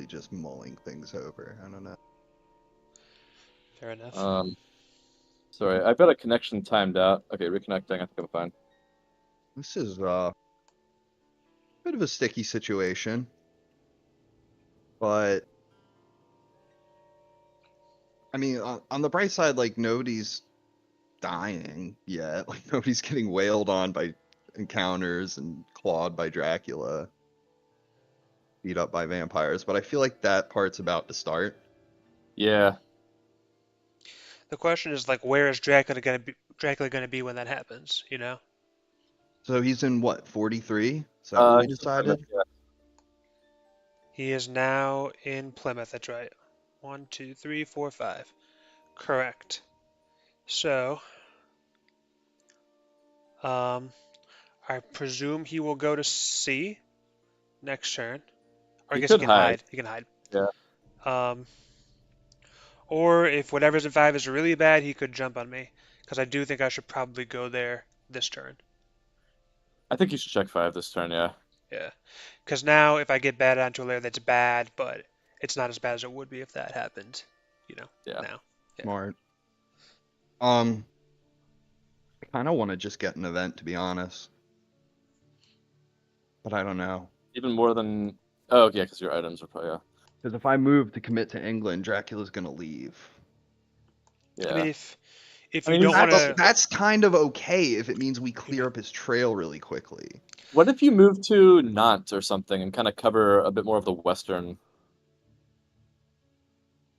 just mulling things over. I don't know. Fair enough. sorry, I bet a connection timed out. Okay, reconnecting. I think I'm fine. This is a bit of a sticky situation, but I mean, on the bright side, like nobody's dying yet. Like nobody's getting wailed on by encounters and clawed by Dracula, beat up by vampires. But I feel like that part's about to start. Yeah, The question is like, where is Dracula gonna be? Dracula gonna be when that happens? You know? So he's in what, 43? Is that what we he's in Plymouth, decided? yeah. He is now in Plymouth. That's right. 1, 2, 3, 4, 5. Correct. So, um, I presume he will go to C next turn. Or I He guess he could can hide. hide. He can hide. Yeah, Um, or if whatever's in 5 is really bad, he could jump on me. Because I do think I should probably go there this turn. I think you should check 5 this turn. Yeah, Yeah. Because now if I get bad onto a layer, that's bad, but it's not as bad as it would be if that happened, yeah. now. Yeah. Smart. I kind of want to just get an event, to be honest, but I don't know. Even more than. Oh, yeah, because your items are probably. Because if I move to commit to England, Dracula's gonna leave. I mean, Yeah. if I you mean, don't want That's to, that's kind of okay if it means we yeah, clear up his trail really quickly. What if you move to Nantes or something and kind of cover a bit more of the western?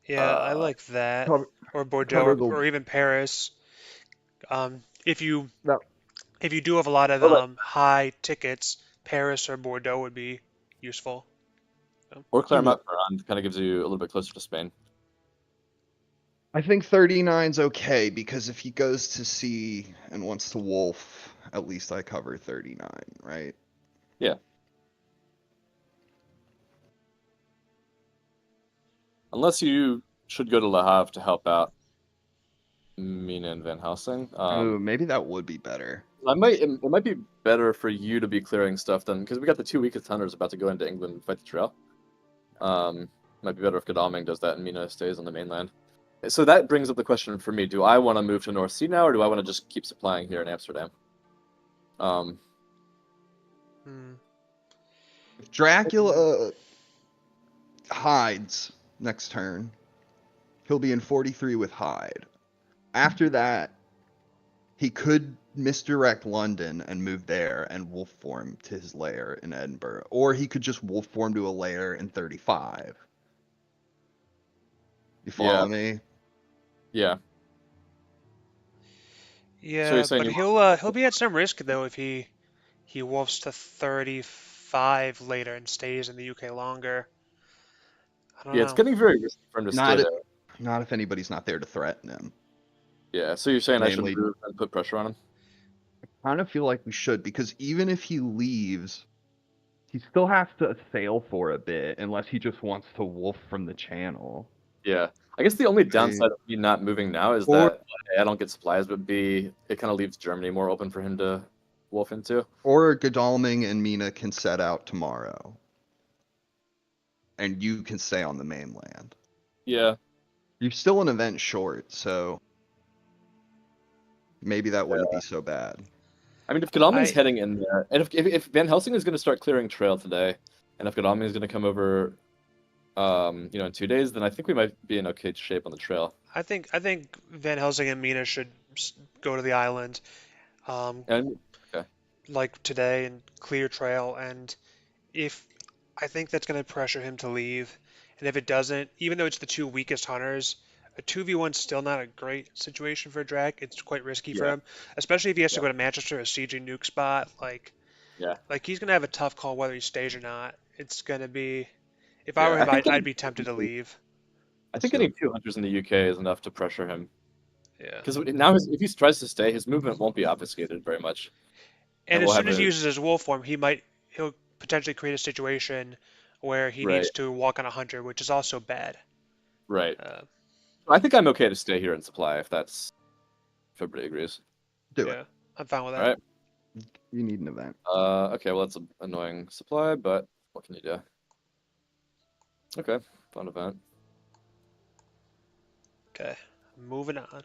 yeah, I Uh, like that. Cover, Or Bordeaux, cover the or even Paris. If you No. if you do have a lot of Or, high tickets, Paris or Bordeaux would be useful. So, or Clermont-Ferrand kind of gives you a little bit closer to Spain. I think 39's okay because if he goes to sea and wants to wolf, at least I cover 39, right? Yeah. Unless you should go to Le Havre to help out Mina and Van Helsing. Oh, maybe that would be better. It might be better for you to be clearing stuff then, because we got the 2 weakest hunters about to go into England and fight the trail. Might be better if Godalming does that and Mina stays on the mainland. So that brings up the question for me: do I want to move to North Sea now, or do I want to just keep supplying here in Amsterdam? hmm. If Dracula hides next turn, he'll be in 43 with hide. After that, he could misdirect London and move there and wolf form to his lair in Edinburgh. Or he could just wolf form to a lair in 35. You follow me? Yeah. So you're Yeah, saying but you he'll be at some risk though if he wolfs to 35 later and stays in the UK longer. I don't yeah, it's know. getting very risky for him to stay Not there. not if anybody's not there to threaten him. Yeah, so you're saying I should Namely, move and put pressure on him? I kind of feel like we should because even if he leaves, he still has to sail for a bit unless he just wants to wolf from the channel. Yeah. I guess the only Right? downside of me not moving now is Or that A, I don't get supplies, but B, it kind of leaves Germany more open for him to wolf into. or Godalming and Mina can set out tomorrow, and you can stay on the mainland. Yeah. You're still an event short, so maybe that wouldn't be so bad. I mean, if Godalming's I heading in there, and if Van Helsing is going to start clearing trail today, and if Godalming is going to come over, in 2 days, then I think we might be in okay shape on the trail. I think Van Helsing and Mina should go to the island, um, And okay, like today and clear trail. And if I think that's going to pressure him to leave, and if it doesn't, even though it's the two weakest hunters, a 2v1's still not a great situation for Drac. It's quite risky for yeah, him, especially if he has to yeah, go to Manchester, a CG nuke spot. yeah, Like he's going to have a tough call whether he stays or not. It's going to be. If I were yeah. him, I'd be tempted to leave. I think So getting 2 hunters in the UK is enough to pressure him. Yeah. Because now, if he tries to stay, his movement won't be obfuscated very much, and And as we'll soon have as he a uses his wolf form, he'll potentially create a situation where he right, needs to walk on a hunter, which is also bad. right. Uh, I think I'm okay to stay here and supply if everybody agrees. do it. yeah, I'm fine with All that. right. You need an event. Okay. Well, that's an annoying supply, but what can you do? Okay. Fun event. Okay, moving on.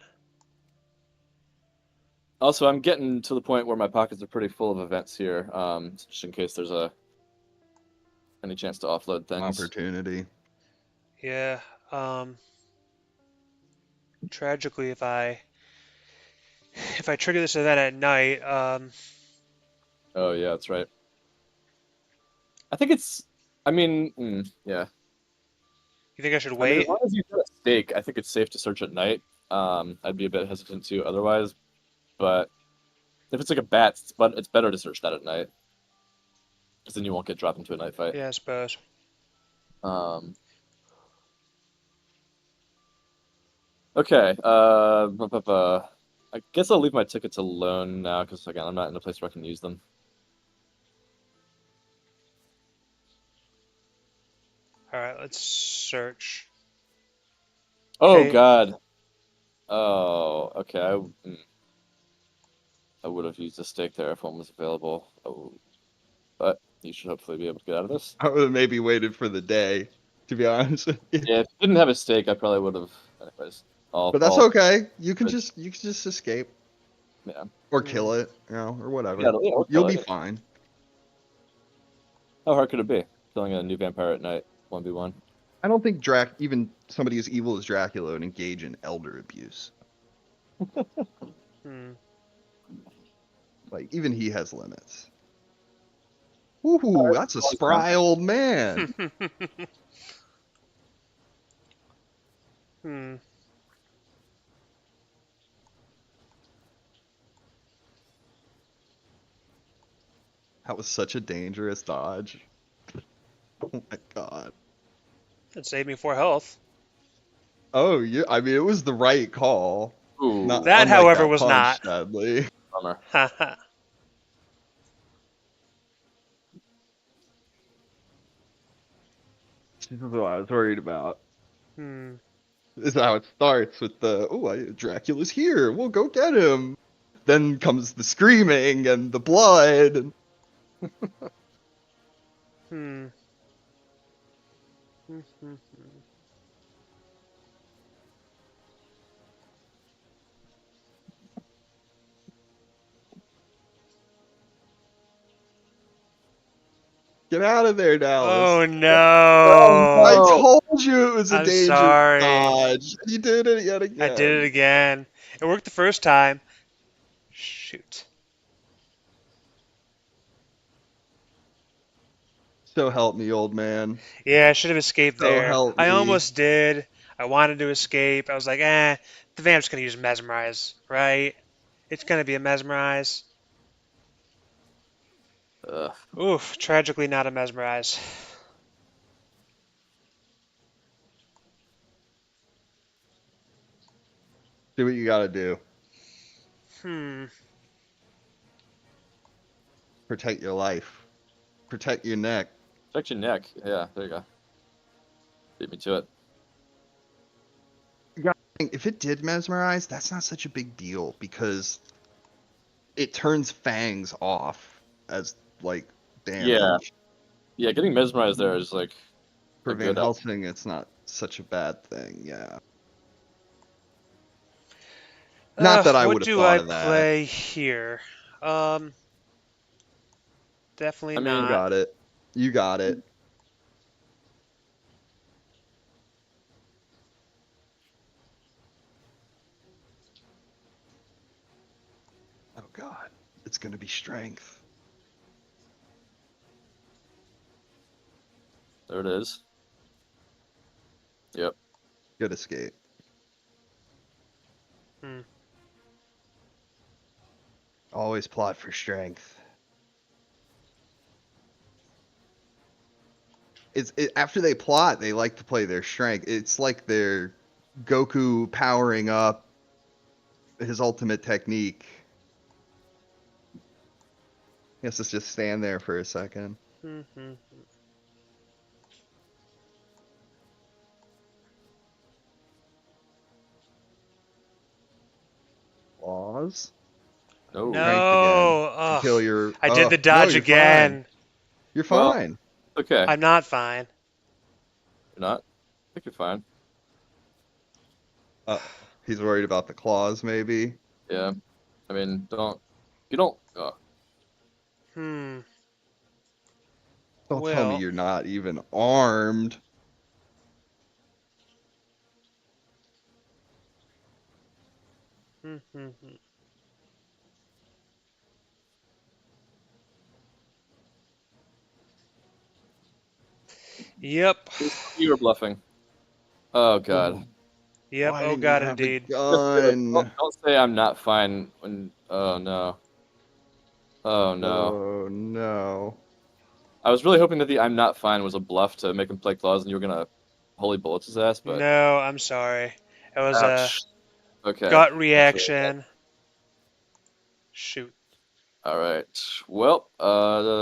Also, I'm getting to the point where my pockets are pretty full of events here, just in case there's any chance to offload things. Opportunity. Yeah. Um, Tragically, if I trigger this event at night, Oh yeah, that's right. I think it's. I mean, yeah. you think I should I mean, as wait? long as you've got a stake, I think it's safe to search at night. I'd be a bit hesitant to otherwise, but if it's like a bat, it's better to search that at night because then you won't get dropped into a night fight. Yeah, I suppose. Um, okay. I guess I'll leave my tickets alone now because again, I'm not in a place where I can use them. All right, let's search. Oh Okay, God. Oh, okay. I would have used a stake there if one was available. Oh, but you should hopefully be able to get out of this. I would have maybe waited for the day, to be honest with you. Yeah, if you didn't have a stake, I probably would have. Anyways, But that's I'll okay. You can but, just escape yeah. or hmm, kill it, or Yeah, whatever. or You'll kill be it. fine. How hard could it be? Killing a new vampire at night, 1v1. I don't think even somebody as evil as Dracula would engage in elder abuse. hmm. Like even he has limits. Ooh, that's a spry old man. Hmm. That was such a dangerous dodge. Oh my god. It saved me 4 health. Oh, yeah. I mean, it was the right call. Ooh, Not That, unlike however, that was punch, not. sadly. bummer. Haha. This is what I was worried about. Hmm. This is how it starts with the, Dracula's here. We'll go get him. Then comes the screaming and the blood. And Hmm. Hmm. Hmm. Hmm. get out of there, Dallas. Oh Oh I no! no! told you it was a I'm dangerous sorry. dodge. You did it yet I did it again. again. It worked the first time. Shoot. So help me, old man. Yeah, I should have escaped So there. help I me. almost did. I wanted to escape. I was like, the vamp's gonna use mesmerize, right? It's gonna be a mesmerize. Ugh. Oof, tragically not a mesmerize. Do what you gotta do. Hmm. Protect your life. Protect your neck. Check your neck. Yeah, there you go. Beat me to it. If it did mesmerize, that's not such a big deal because it turns fangs off as like Yeah, damage. yeah. Getting mesmerized there is like For a Van good. Helsing, it's not such a bad thing. Yeah. Not that I What would have do thought I of that. play here? Um, definitely I You mean, not. got it. You got it. Oh god. It's gonna be strength. there it is. Yep. Good escape. Hmm. Always plot for strength. After they plot, they like to play their strength. It's like they're Goku powering up his ultimate technique. He has to just stand there for a second. Hmm. Hmm. Laws. No. Strength again. No. Ugh. Until you're. I did Oh the no, dodge you're fine. again. You're Well, fine. okay. I'm not fine. You're not. I think you're fine. Uh, he's worried about the claws, maybe. Yeah. I mean, don't. You don't. Hmm. Don't tell me Well. you're not even armed. Hmm. Hmm. Hmm. Yep. You were bluffing. Oh god. Oh, Yep. why Oh didn't you God, have the indeed. Just gun? don't say I'm not fine when. Oh no. Oh no. Oh no. I was really hoping that the I'm not fine was a bluff to make him play claws and you were gonna holy bullets his ass, but No, I'm sorry. It was a ouch. Okay. gut That's really bad. reaction. Shoot. All right. Well,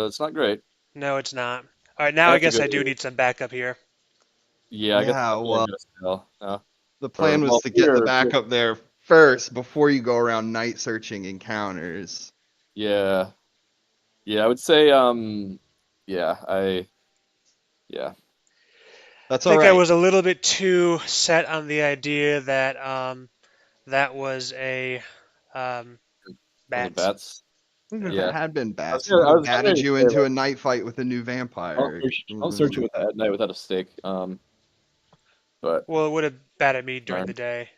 it's not great. No, it's not. All right, now I That's a guess good. I do need some backup here. Yeah, I guess Yeah, I'm gonna well, go still. No. the Or plan was well, to get the Peter. backup there first before you go around night searching encounters. Yeah. Yeah, I would say yeah, yeah. That's I all think I right. was a little bit too set on the idea that that was a um, Was it bat. bats? Even if it Yeah. had been I was bats, it gonna, would I have was batted getting ready to you say into like a night fight with a new vampire. don't search it with at night without a stake. But Well, it would have batted me during the darn. day.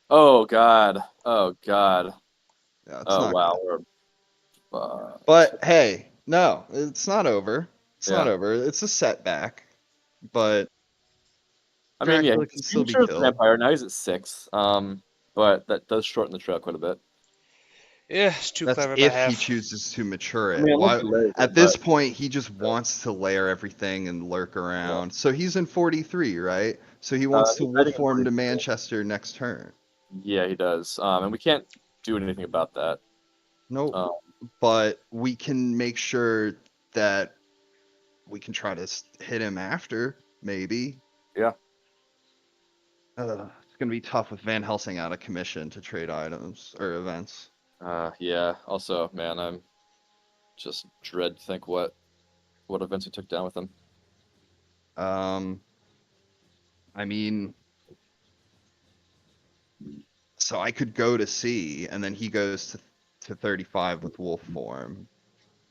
Oh God. Oh God. Yeah, it's Oh not wow. good. We're fucked. But hey, no, it's not over. It's not Yeah. over. It's a setback, but I mean, yeah, Dracula can he's still being be sure as a killed. vampire. Now he's at 6. But that does shorten the trail quite a bit. Yeah, it's too That's clever of a if he half. chooses to mature I it. mean, unless Why, he layers it, at this but point, he just wants to layer everything and lurk around. So he's in 43, right? So he wants to he's wolf hiding in form to 43. Manchester next turn. Yeah, he does. And we can't do anything about that. Nope. Um, But we can make sure that we can try to hit him after, maybe. Yeah. It's gonna be tough with Van Helsing out of commission to trade items or events. yeah. Also, man, I'm just dread to think what events he took down with him. I mean, so I could go to C, and then he goes to 35 with wolf form,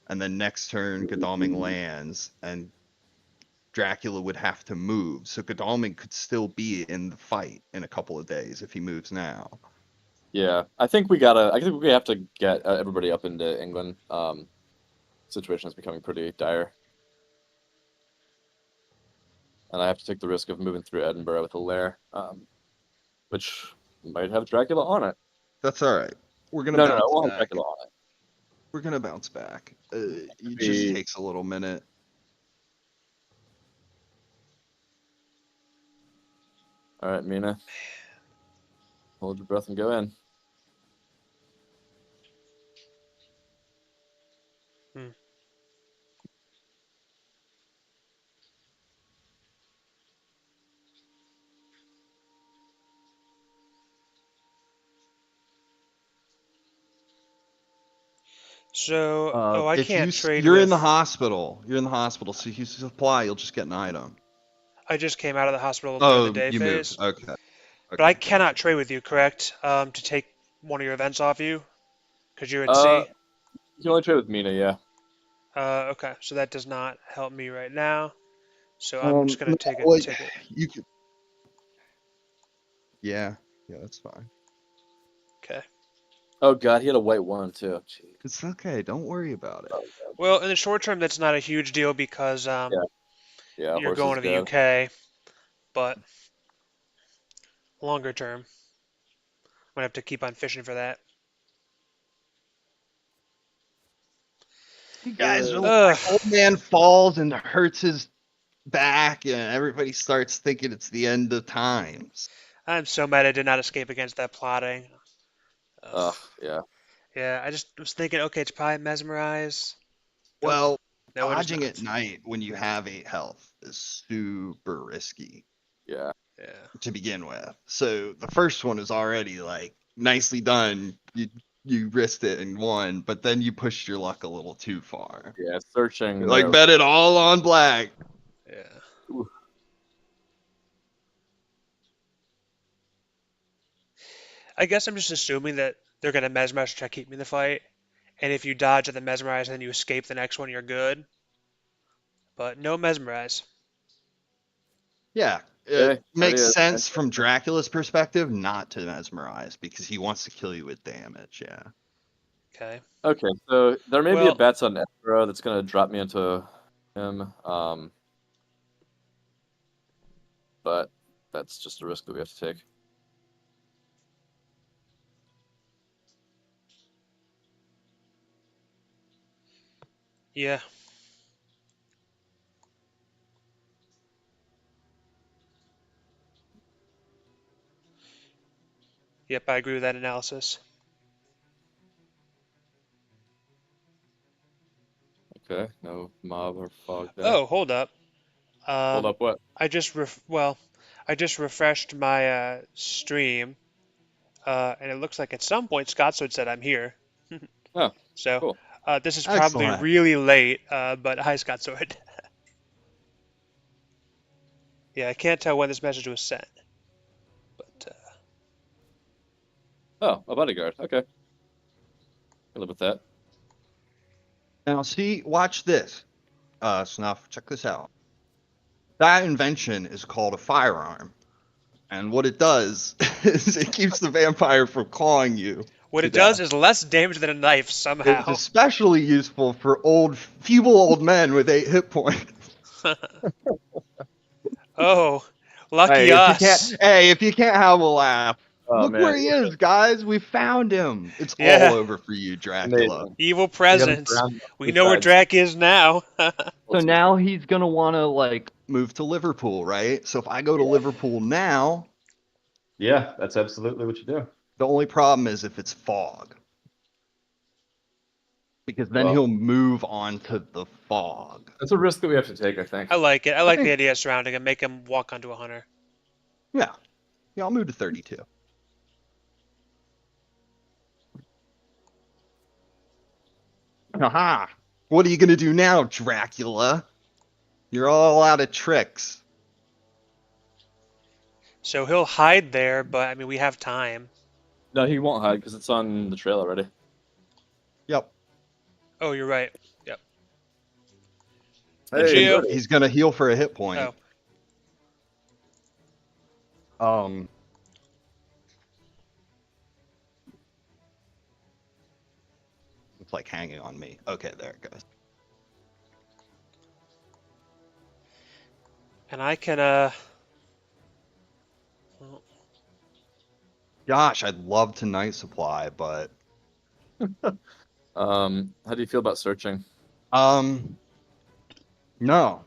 and then next turn Godalming lands, and Dracula would have to move. So Godalming could still be in the fight in a couple of days if he moves now. Yeah, I think we gotta. I think we have to get everybody up into England. Situation is becoming pretty dire, and I have to take the risk of moving through Edinburgh with a lair, which might have Dracula on it. That's all right. We're gonna No, no, no, it bounce won't have back. Dracula on it. We're gonna bounce back. It just Be takes a little minute. all right, Mina. Hold your breath and go in. Hmm. So, oh, I If you can't trade you're in the with. hospital, so if you supply, you'll just get an item. I just came out of the hospital during the Oh, day you moved. phase, Okay. but I Okay, cannot gotcha. trade with you, correct? To take one of your events off you, because you're in Uh, C. you can only trade with Mina, yeah. Okay, so that does not help me right now. So I'm just gonna No, take a well, ticket. you could. Yeah, that's fine. Okay. Oh God, he had a white one too. Jeez. It's okay. Don't worry about it. Oh, God. Well, in the short term, that's not a huge deal because Yeah, yeah, you're horse going is to the dead. UK, but longer term, I'm gonna have to keep on fishing for that. You guys are Ugh. like old man falls and hurts his back, and everybody starts thinking it's the end of times. I'm so mad I did not escape against that plotting. Ugh. Ugh, yeah. Yeah, I just was thinking, okay, it's probably mesmerize. Nope. Well, No, it is dodging at not. night when you have 8 health is super risky Yeah. Yeah. to begin with. So the first one is already like nicely done. You risked it and won, but then you pushed your luck a little too far. Yeah, searching You're like there. bet it all on black. Yeah. Ooh. I guess I'm just assuming that they're gonna mesmerize to try to keep me in the fight, and if you dodge at the mesmerize and then you escape the next one, you're good. But no mesmerize. Yeah, it Okay, there he makes is. sense from Dracula's perspective not to mesmerize because he wants to kill you with damage. Yeah. Okay. Okay, so there may be a Well, bets on Edinburgh that's gonna drop me into him. But that's just a risk that we have to take. yeah. Yep, I agree with that analysis. Okay, no mob or fog there. Oh, hold up. Hold Um, up, what? I just refreshed my stream, and it looks like at some point Scottsoid said I'm here. Oh, So cool. this is probably Excellent. really late, but hi Scottsoid. Yeah, I can't tell when this message was sent, but Oh, a bodyguard. Okay, I live with that. Now, see, watch this. Snuff, check this out. That invention is called a firearm. And what it does is it keeps the vampire from clawing you what to it does death. is less damage than a knife It's somehow. especially useful for feeble old men with 8 hit points. Oh, lucky us. Hey, if you can't have a laugh, Oh, Look man. where he is, guys. We found him. It's Yeah. all over for you, Dracula. Amazing. Evil We have presence. ground We both know where sides. Drac is now. So now he's gonna want to like move to Liverpool, right? So if I go to Liverpool now, Yeah, that's absolutely what you do. the only problem is if it's fog, because then Well. he'll move on to the fog. That's a risk that we have to take, I think. I like it. I like Okay. the idea of surrounding him, make him walk onto a hunter. Yeah, I'll move to 32. Haha! What are you gonna do now, Dracula? You're all out of tricks. So he'll hide there, but I mean we have time. No, he won't hide because it's on the trail already. Yep. Oh, you're right. Yep. Hey, Geo. buddy. He's gonna heal for a hit point. Oh. It's like hanging on me. Okay, there it goes. And I can well, Gosh, I'd love to night supply, but How do you feel about searching? no.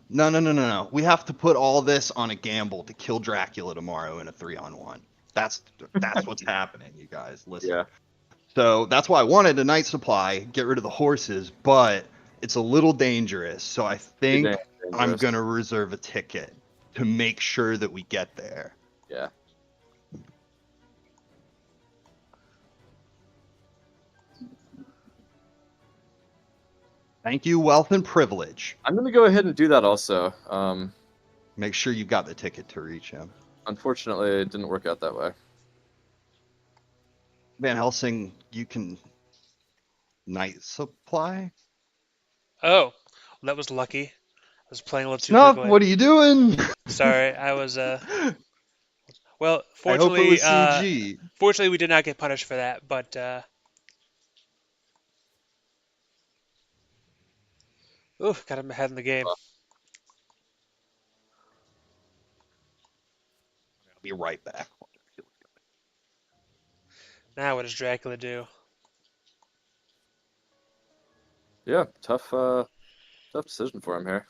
We have to put all this on a gamble to kill Dracula tomorrow in a 3-on-1. That's what's happening, you guys. Listen. Yeah. So that's why I wanted a night supply, get rid of the horses, but it's a little dangerous. So I think I'm Dangerous. gonna reserve a ticket to make sure that we get there. Yeah. Thank you, wealth and privilege. I'm gonna go ahead and do that also. Make sure you've got the ticket to reach him. Unfortunately, it didn't work out that way. Van Helsing, you can night supply? oh, well, that was lucky. I was playing a little too Snuff, quickly. what are you doing? Sorry, I was well, I hope it fortunately was CG. fortunately we did not get punished for that, but oof, got him ahead in the game. I'll be right back. Now what does Dracula do? Yeah, tough decision for him here.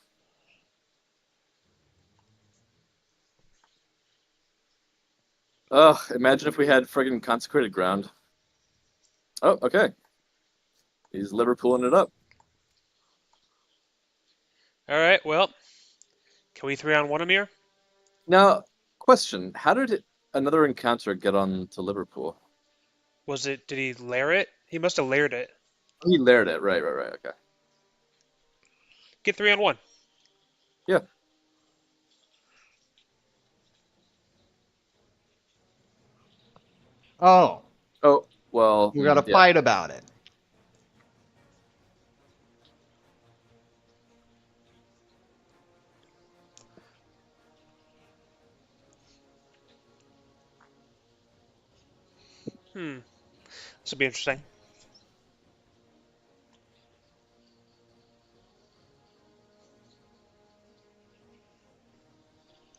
Ugh, imagine if we had friggin' consecrated ground. Oh, okay. He's Liverpooling it up. Alright, well, can we 3-on-1 him here? Now, question: how did another encounter get on to Liverpool? Did he lair it? He must have laired it. He laired it. Right. Okay. Get 3-on-1. Yeah. Oh, Oh, well. we got to yeah. fight about it. This will be interesting.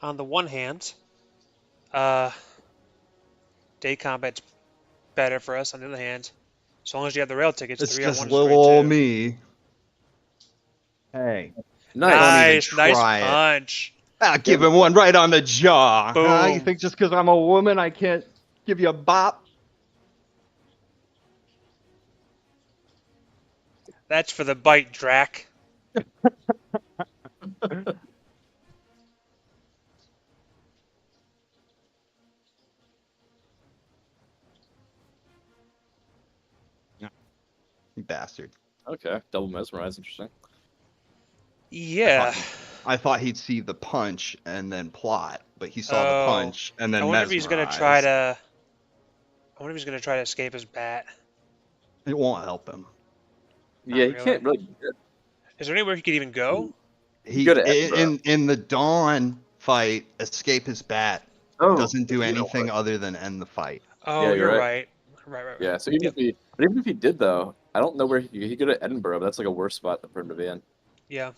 On the one hand, day combat's better for us. On the other hand, as long as you have the rail tickets, It's 3-on-1 just is little great old too. me. Hey, Nice. Don't even Nice try it. punch. give him one right on the jaw. Huh? You Boom. think just because I'm a woman I can't give you a bop? That's for the bite, Drac. You bastard. Okay. Double mesmerize. Interesting. Yeah. I thought he'd see the punch and then plot, but he saw the Oh. punch and then I wonder if he's gonna try to. I wonder if he's gonna try to escape his bat. It won't help him. Yeah, he really. can't really. Is there anywhere he could even go? He Go to Edinburgh. in the Dawn fight, escape his bat doesn't do you know anything what? other than end the fight. Oh, Yeah, you're you're right. Right. Yeah. So even if he did though, I don't know where he could go to Edinburgh. But that's like a worse spot for him to be in. Yeah.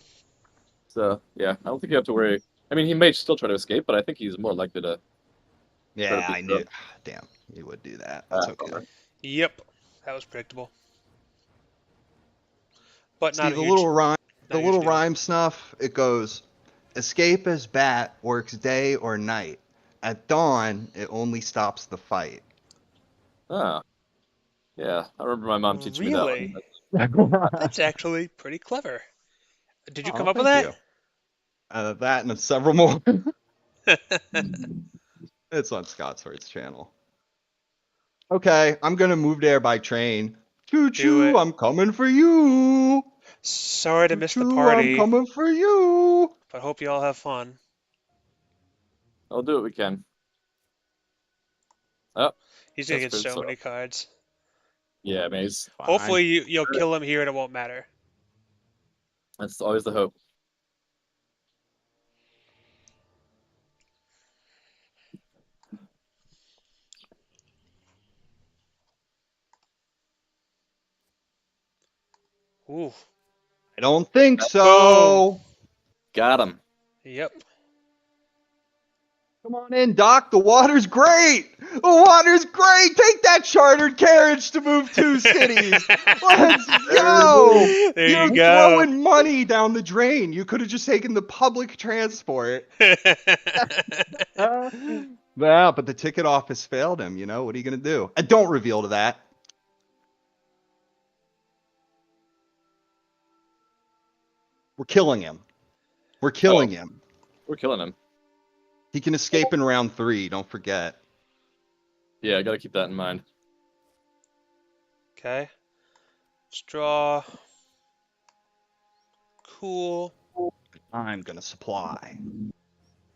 So yeah, I don't think you have to worry. I mean, he may still try to escape, but I think he's more likely to Yeah, be I knew. good. Damn, you would do that. That's okay. Bummer. Yep, that was predictable. But See not a the huge, little rhyme, not the a huge little deal. rhyme snuff. It goes, escape as bat works day or night. At dawn, it only stops the fight. Ah, yeah. I remember my mom teaching me that Really? one. That's actually pretty clever. Did you come Oh, up with thank that? you. That and several more. It's on Scott Sword's channel. Okay, I'm gonna move there by train. Choo Do choo, it. I'm coming for you. Sorry to Choo miss the choo, I'm party, coming for you. but hope you all have fun. I'll do what we can. Oh, He's gonna that's get good. so So, many cards. yeah, Maze. Fine. Hopefully you'll kill him here and it won't matter. That's always the hope. Ooh, I don't think boom. so. Got him. Yep. Come on in, Doc. The water's great. The water's great. Take that chartered carriage to move 2 cities. Let's go. There You're you go. throwing money down the drain. You could have just taken the public transport. Yeah, but the ticket office failed him. You know, what are you going to do? And don't reveal to that. We're killing him. We're killing him. We're killing him. He can escape in round 3. Don't forget. Yeah, I gotta keep that in mind. Okay. Let's draw. Cool. I'm going to supply.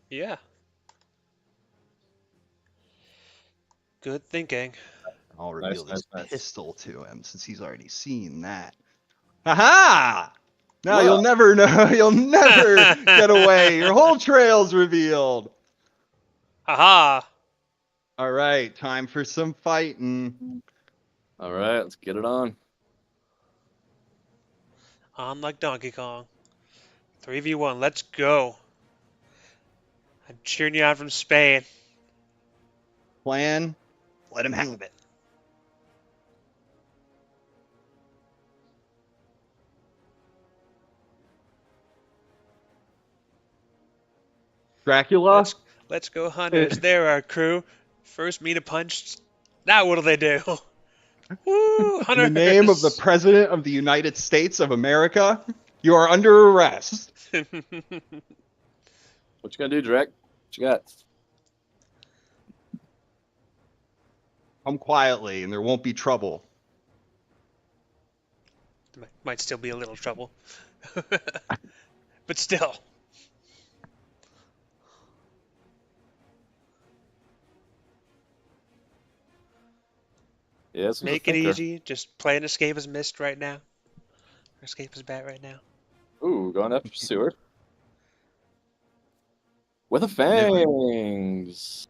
Yeah. Good thinking. I'll reveal Nice, this nice. pistol to him since he's already seen that. Aha! Now Whoa. you'll never know. You'll never get away. Your whole trail's revealed. Haha. All right, time for some fighting. All right, let's get it on. I'm like Donkey Kong. 3v1. Let's go. I'm cheering you on from Spain. Plan, let him have it. Dracula? Let's go, hunters. They're our crew. First meet a punch. Now what'll they do? Woo, In hunters. the name of the President of the United States of America, you are under arrest. What you gonna do, Drake? What you got? Come quietly, and there won't be trouble. Might still be a little trouble. But still. Yeah, this was a Make it thinker. easy. Just play an escape as mist right now. Or escape as bat right now. Ooh, going after Seward. With a fangs.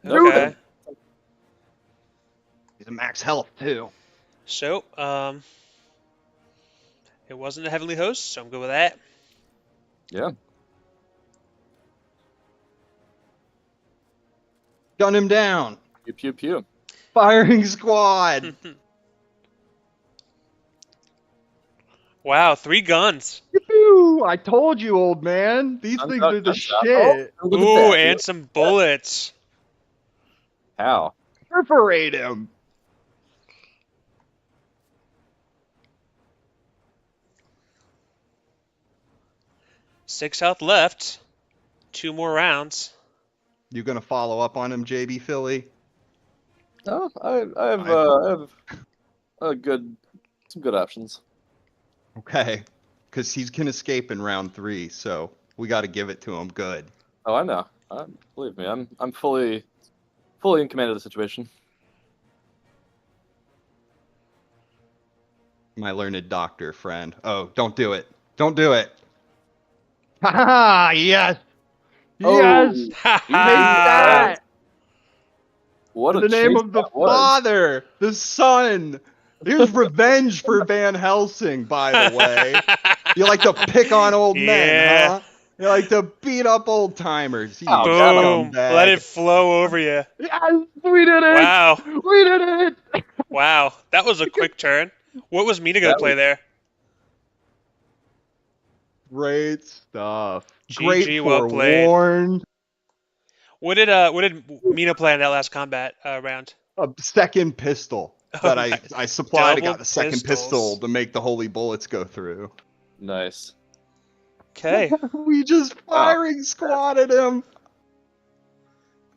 Okay. He's a max health, too. So, it wasn't a heavenly host, so I'm good with that. Yeah. Gun him down. Pew pew pew. Firing squad. Wow, 3 guns. Yoo-hoo! I told you, old man. These Guns things out, are the guns out. shit. Oh, look at Ooh, that. and some bullets. How? Perforate him. Six health left. 2 more rounds. You gonna follow up on him, JBPhilly? No, I have some good options. Okay, because he can escape in round 3, so we got to give it to him good. Oh, I know. Believe me, I'm fully in command of the situation. My learned doctor friend. Oh, don't do it. Don't do it. Ha ha! Yes. Yes. Ha Take ha! that. What In a the name chase of the that was. Father, the Son. Here's revenge for Van Helsing, by the way. You like to pick on old men, Yeah. huh? You like to beat up old timers. You Oh, Boom! Let scumbag. it flow over you. Yes, we did it! Wow. We did it! Wow. That was a quick turn. What was Mina gonna That play was- there? Great stuff. Great GG, well played. forewarned. What did Mina play in that last combat round? A second pistol Oh, that I nice. supplied. I Double got the second pistols. pistol to make the holy bullets go through. Nice. Okay. We just firing squatted him.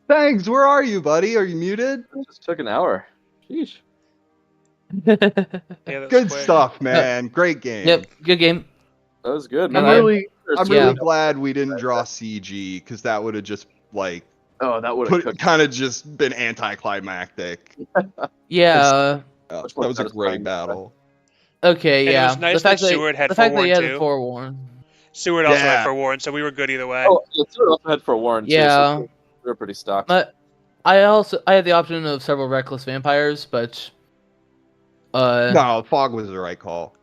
Thanks. Where are you, buddy? Are you muted? It just took an hour. Sheesh. Yeah, that was Good quick. stuff, man. Great game. Yep, good game. That was good, man. I'm really Yeah. glad we didn't draw CG because that would have just like Oh, that would have cooked. kind of just been anticlimactic. Yeah. That Much more was a great satisfying. battle. Okay, And it yeah. was nice that Seward had the fact that forewarned you had too. the forewarn. Seward also had Yeah. forewarned, so we were good either way. Oh, yeah, Stuart also had for Warren too. Yeah. So we were pretty stocked. But I had the option of several reckless vampires, but No, Fog was the right call.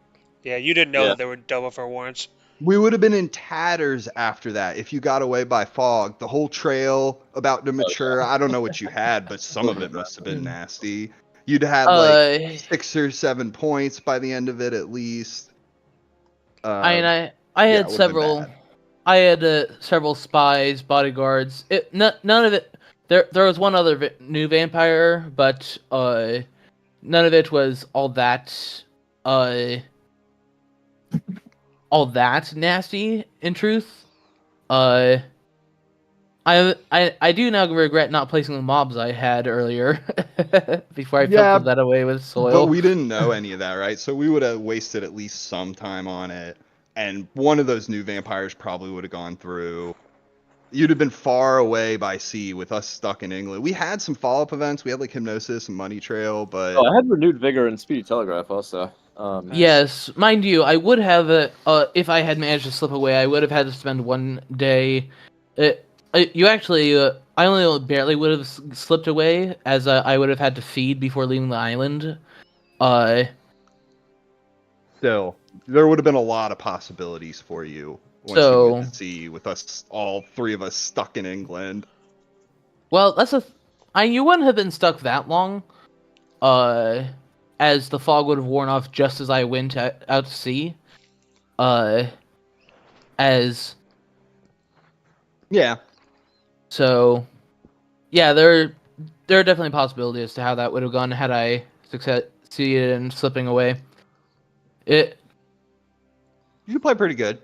Yeah, you didn't know Yeah. that there were double forewarns. We would have been in tatters after that if you got away by Fog. The whole trail about to mature. I don't know what you had, but some of it must have been nasty. You'd had like 6 or 7 points by the end of it at least. I yeah, had it would've been several. bad. I had several spies, bodyguards. None of it. There was one other new vampire, but none of it was all that nasty. In truth, I do now regret not placing the mobs I had earlier before I Yeah, filtered that away with But soil. we didn't know any of that, right? So we would have wasted at least some time on it. And one of those new vampires probably would have gone through. You'd have been far away by sea with us stuck in England. We had some follow-up events. We had like Hypnosis and Money Trail, but Oh, I had renewed vigor and speedy telegraph also. Yes, mind you, I would have if I had managed to slip away, I would have had to spend one day. I only barely would have slipped away, as I would have had to feed before leaving the island. still, there would have been a lot of possibilities for you once So- you went to sea with us, all 3 of us stuck in England. Well, you wouldn't have been stuck that long, as the fog would have worn off just as I went out to sea. Yeah, So, yeah, there are definitely possibilities as to how that would have gone had I succeeded in slipping away. you play pretty good.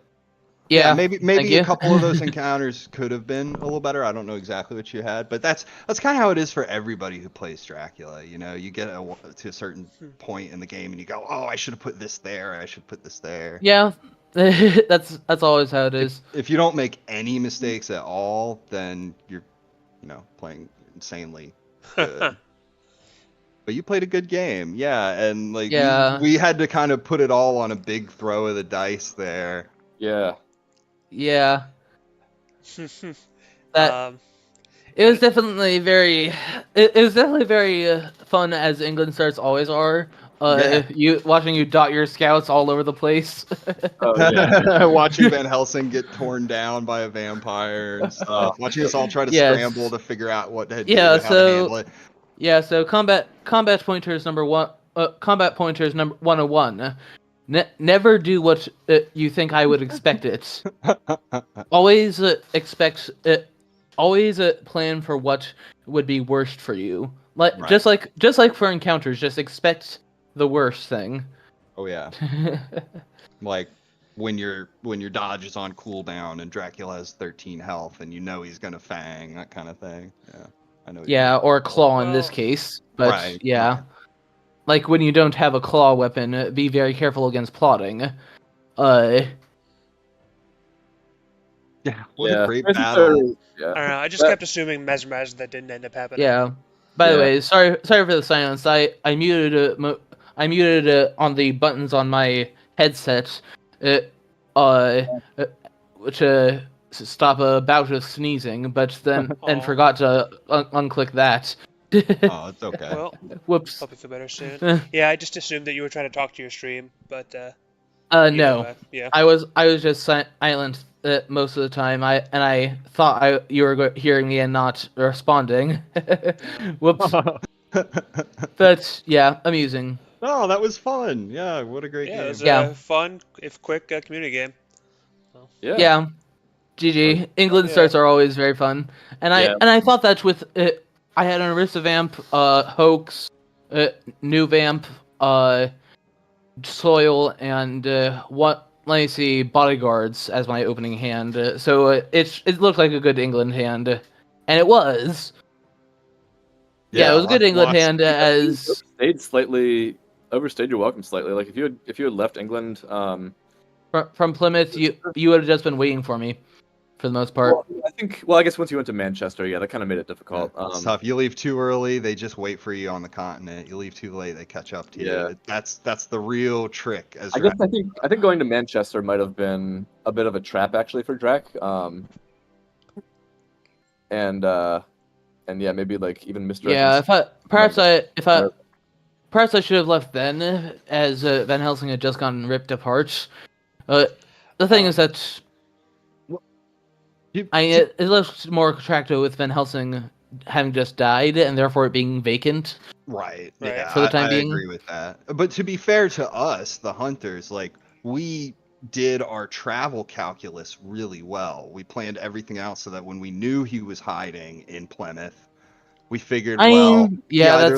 Yeah, maybe thank a you. couple of those encounters could have been a little better. I don't know exactly what you had, but that's kind of how it is for everybody who plays Dracula. You know, you get to a certain point in the game and you go, "Oh, I should have put this there. I should put this there." Yeah, that's always how it is. If you don't make any mistakes at all, then you're, playing insanely good. But you played a good game, yeah, and like Yeah. we had to kind of put it all on a big throw of the dice there. Yeah. Yeah, that it was definitely very. It was definitely very fun, as England starts always are. Yeah. You watching you dot your scouts all over the place. Oh, yeah. Watching Van Helsing get torn down by a vampire and stuff. Watching us all try to Yes. scramble to figure out what to do, Yeah, how to handle it. Yeah, so combat pointers number 1. Combat pointers number 101. Never do what you think I would expect it. Always always plan for what would be worst for you. Like Right. just like for encounters, just expect the worst thing. Oh yeah, like when your dodge is on cooldown and Dracula has 13 health and you know he's gonna fang, that kind of thing. Yeah, I know. what you Yeah, mean. or a claw in this Well, case. But right, yeah. right. Like when you don't have a claw weapon, be very careful against plotting. Yeah, what Yeah. a great I think battle. they're- I don't know. I just That- kept assuming mesmerized that didn't end up happening. Yeah. By the Yeah. way, sorry for the silence. I muted on the buttons on my headset, to stop a bout of sneezing, but then and Aw. forgot to unclick that. Oh, it's okay. Well, Whoops. hope you feel better soon. Yeah, I just assumed that you were trying to talk to your stream, but either No. way, yeah. I was just silent most of the time. I thought you were hearing me and not responding. Whoops. But yeah, amusing. Oh, that was fun. Yeah, what a great Yeah, it game. was Yeah. a fun, if quick, community game. So, Yeah. Yeah. GG. England yeah. starts are always very fun, and Yeah. I thought that with I had an Arista Vamp, Hoax, New Vamp, Soil, and what? Let me see, Bodyguards as my opening hand. So it looked like a good England hand, and it was. Yeah, it was a good England hand. As Overstayed your welcome slightly. Like if you had left England, from Plymouth, you would have just been waiting for me, for the most part. I guess once you went to Manchester, yeah, that kind of made it difficult. It's tough. You leave too early, they just wait for you on the continent. You leave too late, they catch up to Yeah. you. That's the real trick. As I think going to Manchester might have been a bit of a trap actually for Drac. And yeah, maybe like even misdirecting. Yeah, perhaps I should have left then, as Van Helsing had just gotten ripped apart. The thing is that it looks more attractive with Van Helsing having just died and therefore it being vacant. Right. Right. Yeah, For the time I being. agree with that. But to be fair to us, the hunters, like we did our travel calculus really well. We planned everything out so that when we knew he was hiding in Plymouth, we figured, well, yeah,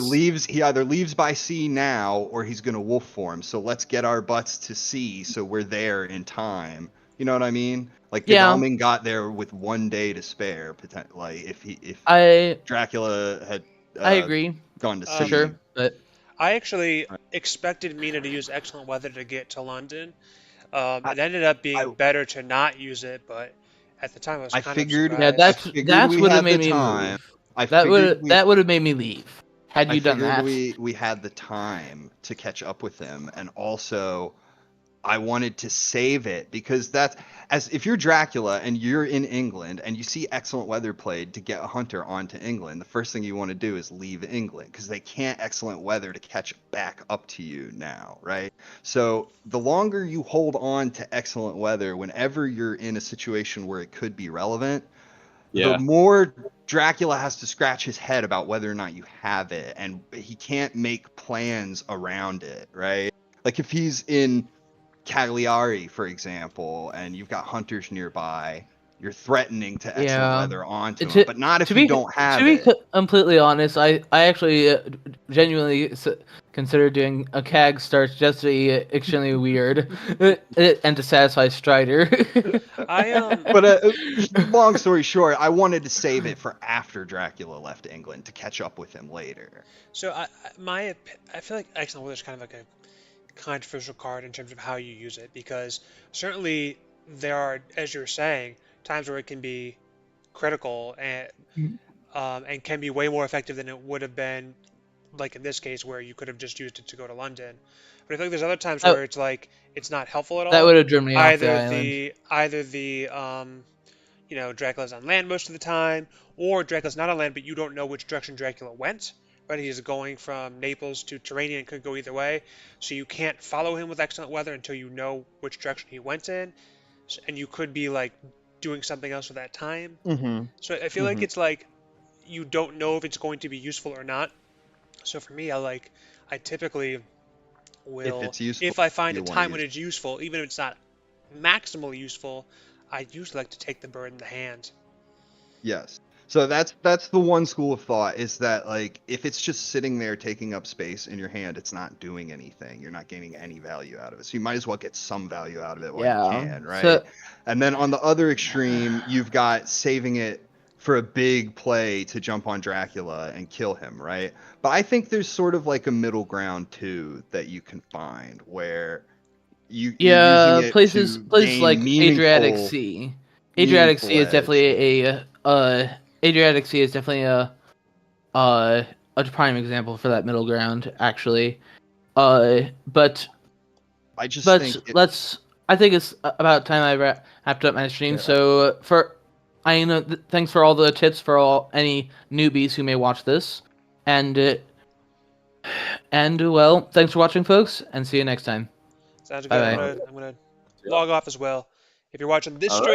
he either leaves by sea now or he's gonna wolf form. So let's get our butts to sea so we're there in time. You know what I mean? Like Godalming got there with 1 day to spare. Like if Dracula had I agree gone to For sea. sure, but I actually expected Mina to use excellent weather to get to London. It ended up being better to not use it, but at the time I was I kind figured- of yeah, surprised. that's we would have had made the me time. move. I That figured would have made me leave had you done that. we had the time to catch up with him, and also I wanted to save it because if you're Dracula and you're in England and you see excellent weather played to get a hunter onto England, the first thing you want to do is leave England because they can't excellent weather to catch back up to you now, right? So the longer you hold on to excellent weather whenever you're in a situation where it could be relevant, the more Dracula has to scratch his head about whether or not you have it, and he can't make plans around it, right? Like if he's in Cagliari, for example, and you've got hunters nearby, you're threatening to excellent weather onto him, but not if you don't have it. To be completely honest, I actually genuinely consider doing a CAG start just to be extremely weird and to satisfy Strider. But long story short, I wanted to save it for after Dracula left England to catch up with him later. So I feel like excellent weather is kind of like a controversial card in terms of how you use it, because certainly there are, as you were saying, times where it can be critical and can be way more effective than it would have been, like in this case where you could have just used it to go to London. But I feel like there's other times where it's like it's not helpful at all. That would have driven me off the island. Dracula's on land most of the time, or Dracula's not on land, but you don't know which direction Dracula went. Right, he's going from Naples to Terrania and could go either way, so you can't follow him with excellent weather until you know which direction he went in, and you could be like doing something else with that time. So I feel like it's like you don't know if it's going to be useful or not. So for me, I typically will, if it's useful, if I find a time when it's useful, even if it's not maximally useful, I usually like to take the bird in the hand. Yes. So that's the one school of thought, is that like if it's just sitting there taking up space in your hand, it's not doing anything. You're not gaining any value out of it. So you might as well get some value out of it while you can, right? And then on the other extreme, you've got saving it for a big play to jump on Dracula and kill him, right? But I think there's sort of like a middle ground too that you can find where you're using it places gain like Adriatic meaningful- Sea. Adriatic Sea is definitely Adriatic Sea is definitely a prime example for that middle ground, actually. But I just think I think it's about time I wrapped up my stream. Yeah. So thanks for all the tips for any newbies who may watch this, and well, thanks for watching, folks, and see you next time. Sounds good. I'm gonna log off as well. If you're watching this stream.